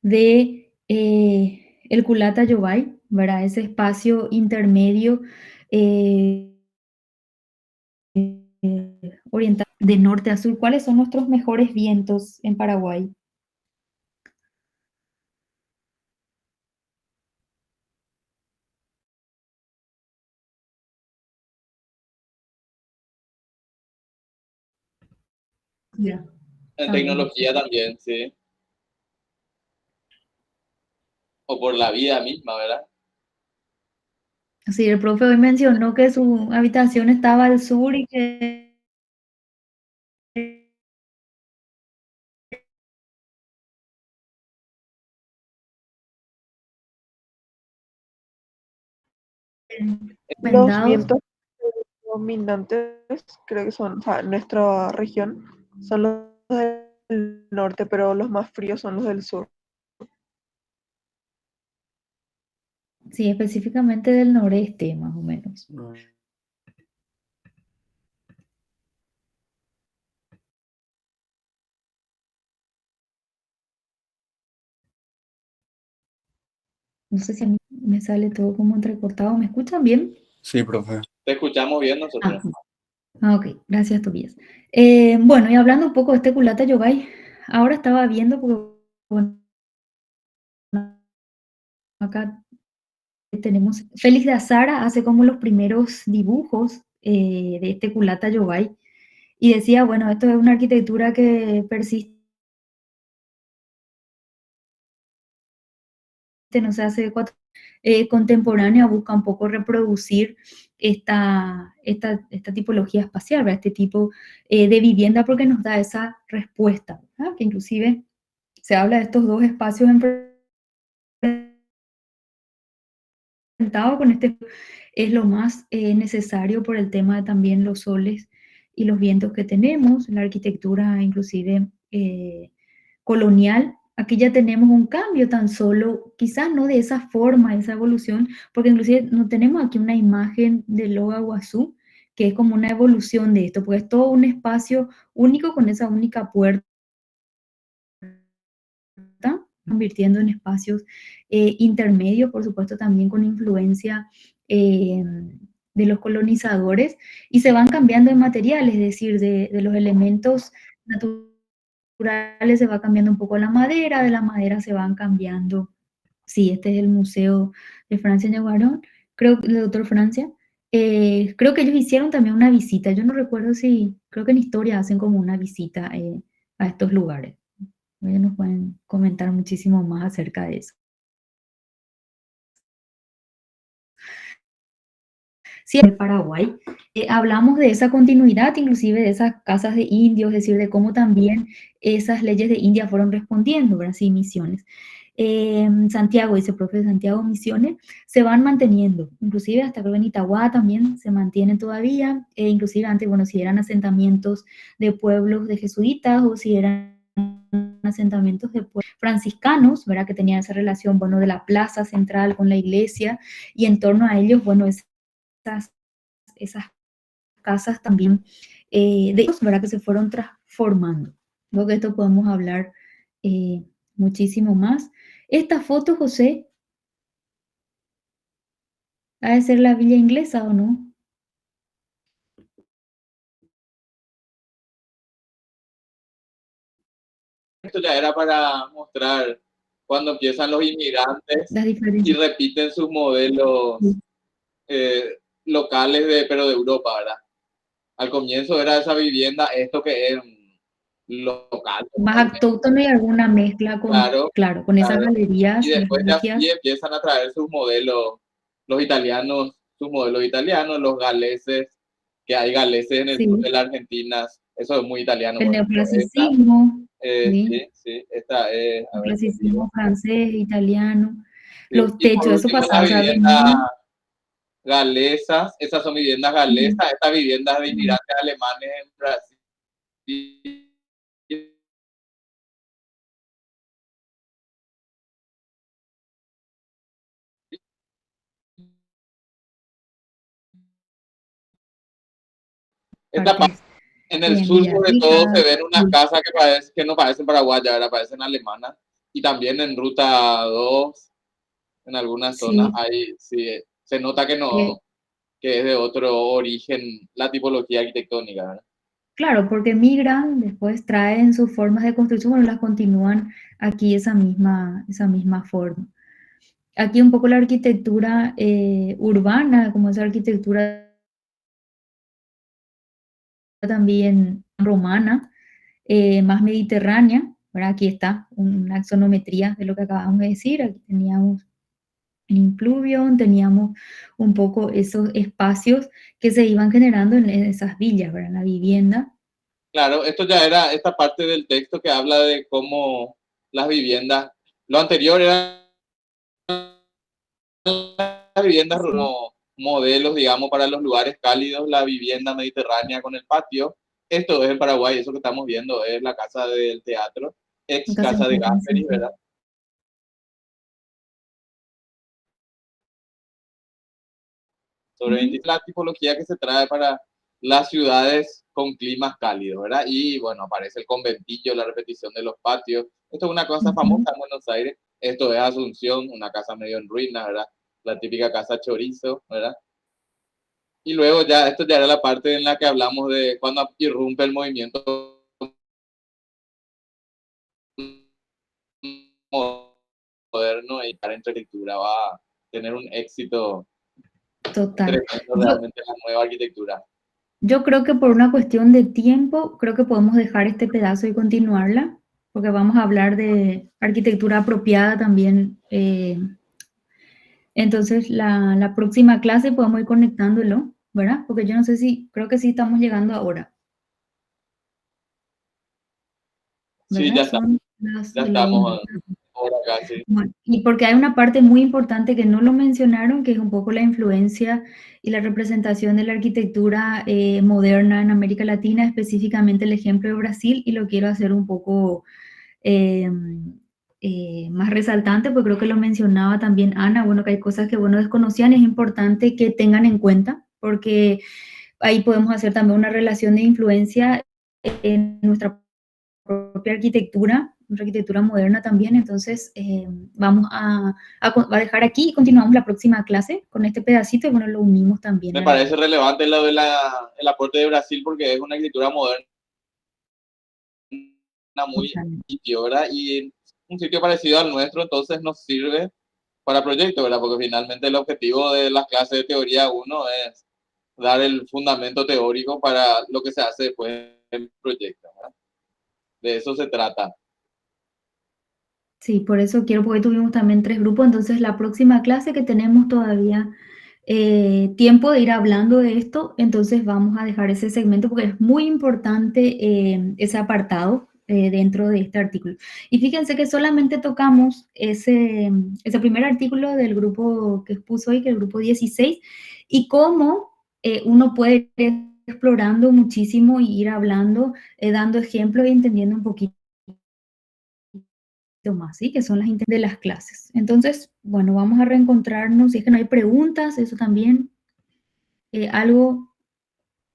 de el Culata Yobay, ¿verdad? Ese espacio intermedio oriental de norte a sur, ¿cuáles son nuestros mejores vientos en Paraguay? Ya. En También. tecnología también, sí. O por la vida misma, ¿verdad? Sí, el profe hoy mencionó que su habitación estaba al sur y que Los recomendados. vientos dominantes, creo que son, o sea, en nuestra región, son los del norte, pero los más fríos son los del sur. Sí, específicamente del noreste, más o menos. No sé si a mí me sale todo como entrecortado. ¿Me escuchan bien? Sí, profe. Te escuchamos bien Ah, nosotros. ok, gracias, Tobias. Bueno, y hablando un poco de este culata yogai, ahora estaba viendo, porque bueno, acá tenemos, Félix de Azara hace como los primeros dibujos de este culata yogai y decía, bueno, esto es una arquitectura que persiste, no se hace cuatro, contemporánea, busca un poco reproducir esta tipología espacial, ¿verdad? Este tipo de vivienda porque nos da esa respuesta, ¿verdad? Que inclusive se habla de estos dos espacios enfrentados con este, es lo más necesario por el tema de también los soles y los vientos que tenemos, la arquitectura inclusive colonial. Aquí ya tenemos un cambio tan solo, quizás no de esa forma, esa evolución, porque inclusive no tenemos aquí una imagen del Loga Guazú, que es como una evolución de esto, pues es todo un espacio único con esa única puerta, convirtiendo en espacios intermedios, por supuesto también con influencia eh, de los colonizadores, y se van cambiando de materiales, es decir, de los elementos naturales se va cambiando un poco la madera, de la madera se van cambiando. Sí, este es el Museo de Francia en Yaguarón, creo que el doctor Francia. Creo que ellos hicieron también una visita, yo no recuerdo si, creo que en historia hacen como una visita a estos lugares. Ellos nos pueden comentar muchísimo más acerca de eso. Sí, en Paraguay, hablamos de esa continuidad, inclusive de esas casas de indios, es decir, de cómo también esas leyes de India fueron respondiendo, ¿verdad? Sí, Misiones. Santiago, dice el profe de Santiago, Misiones, se van manteniendo, inclusive hasta creo en Itagua también se mantienen todavía, inclusive antes, bueno, si eran asentamientos de pueblos de jesuitas o si eran asentamientos de franciscanos, ¿verdad? Que tenían esa relación, bueno, de la plaza central con la iglesia y en torno a ellos, bueno, esas casas también de ellos, ¿verdad? Que se fueron transformando. Luego de esto podemos hablar muchísimo más. Esta foto, José, ha de ser la villa inglesa, ¿o no? Esto ya era para mostrar cuando empiezan los inmigrantes Las y diferencias. repiten sus modelos locales, pero de Europa, ¿verdad? Al comienzo era esa vivienda, esto que es local, Más autóctono y alguna mezcla con, claro, claro, con esas claro. Y galerías, las después de logias. aquí empiezan a traer sus modelos, los italianos, sus modelos italianos, los galeses, que hay galeses en el sur de Sí, la Argentina, eso es muy italiano, el por ejemplo, esta, neoclasicismo, sí, sí, sí, esta es, a el ver, te digo, clasicismo francés, italiano, sí. los Y por techos, eso último, las pasaba, o sea, viviendas venían. galesas, esas son viviendas galesas, estas viviendas de inmigrantes alemanes en Brasil. Esta parte, Partes en el en sur, sobre todo, Villarrica, se ven unas casas que no parecen paraguayas, ahora parecen alemanas. Y también en Ruta 2, en algunas zonas, sí, hay, sí, se nota que eh, no, que es de otro origen la tipología arquitectónica, ¿verdad? claro, porque migran, después traen sus formas de construcción, bueno, las continúan aquí esa misma forma. Aquí un poco la arquitectura urbana, como esa arquitectura también romana, más mediterránea, ¿verdad? Aquí está una axonometría de lo que acabamos de decir. Aquí teníamos el impluvión, teníamos un poco esos espacios que se iban generando en esas villas, ¿verdad? En la vivienda. Claro, esto ya era esta parte del texto que habla de cómo las viviendas, lo anterior eran las viviendas como modelos, digamos, para los lugares cálidos, la vivienda mediterránea con el patio. Esto es en Paraguay, eso que estamos viendo es la casa del teatro, ex Acá se casa de encuentran Gasperis, siempre. ¿verdad? Sobre la tipología que se trae para las ciudades con climas cálidos, ¿verdad? Y bueno, aparece el conventillo, la repetición de los patios. Esto es una cosa famosa en Buenos Aires. Esto es Asunción, una casa medio en ruinas, ¿verdad? La típica casa chorizo, ¿verdad? Y luego ya, esto ya era la parte en la que hablamos de cuando irrumpe el movimiento moderno y la arquitectura va a tener un éxito Total. tremendo realmente en la nueva arquitectura. Yo creo que por una cuestión de tiempo, creo que podemos dejar este pedazo y continuarla, porque vamos a hablar de arquitectura apropiada también. Entonces, la próxima clase podemos ir conectándolo, ¿verdad? Porque yo no sé si, creo que sí estamos llegando ahora, Sí, ¿verdad? ya está, Son las ya 1. estamos ahora casi. Bueno, y porque hay una parte muy importante que no lo mencionaron, que es un poco la influencia y la representación de la arquitectura moderna en América Latina, específicamente el ejemplo de Brasil, y lo quiero hacer un poco eh, más resaltante, porque creo que lo mencionaba también Ana, bueno, que hay cosas que, bueno, desconocían, es importante que tengan en cuenta, porque ahí podemos hacer también una relación de influencia en nuestra propia arquitectura, nuestra arquitectura moderna también. Entonces, vamos a dejar aquí y continuamos la próxima clase con este pedacito y bueno, lo unimos también. Me parece relevante lo de el aporte de Brasil porque es una escritura moderna muy sitio, ¿verdad? Y un sitio parecido al nuestro, entonces nos sirve para proyectos, ¿verdad? Porque finalmente el objetivo de las clases de teoría 1 es dar el fundamento teórico para lo que se hace después en proyecto, ¿verdad? De eso se trata. Sí, por eso quiero, porque tuvimos también 3 grupos, entonces la próxima clase que tenemos todavía tiempo de ir hablando de esto, entonces vamos a dejar ese segmento porque es muy importante ese apartado dentro de este artículo. Y fíjense que solamente tocamos ese primer artículo del grupo que expuso hoy, que es el grupo 16, y cómo uno puede ir explorando muchísimo y ir hablando, dando ejemplos y entendiendo un poquito más, ¿sí? Que son las de las clases. Entonces, bueno, vamos a reencontrarnos. Si es que no hay preguntas, eso también. ¿Algo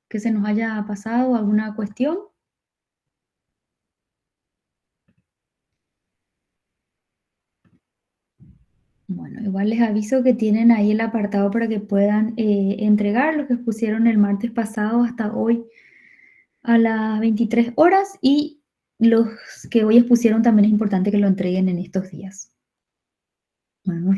que se nos haya pasado? ¿Alguna cuestión? Bueno, igual les aviso que tienen ahí el apartado para que puedan entregar lo que expusieron el martes pasado hasta hoy a las 23 horas y los que hoy expusieron también es importante que lo entreguen en estos días. Bueno,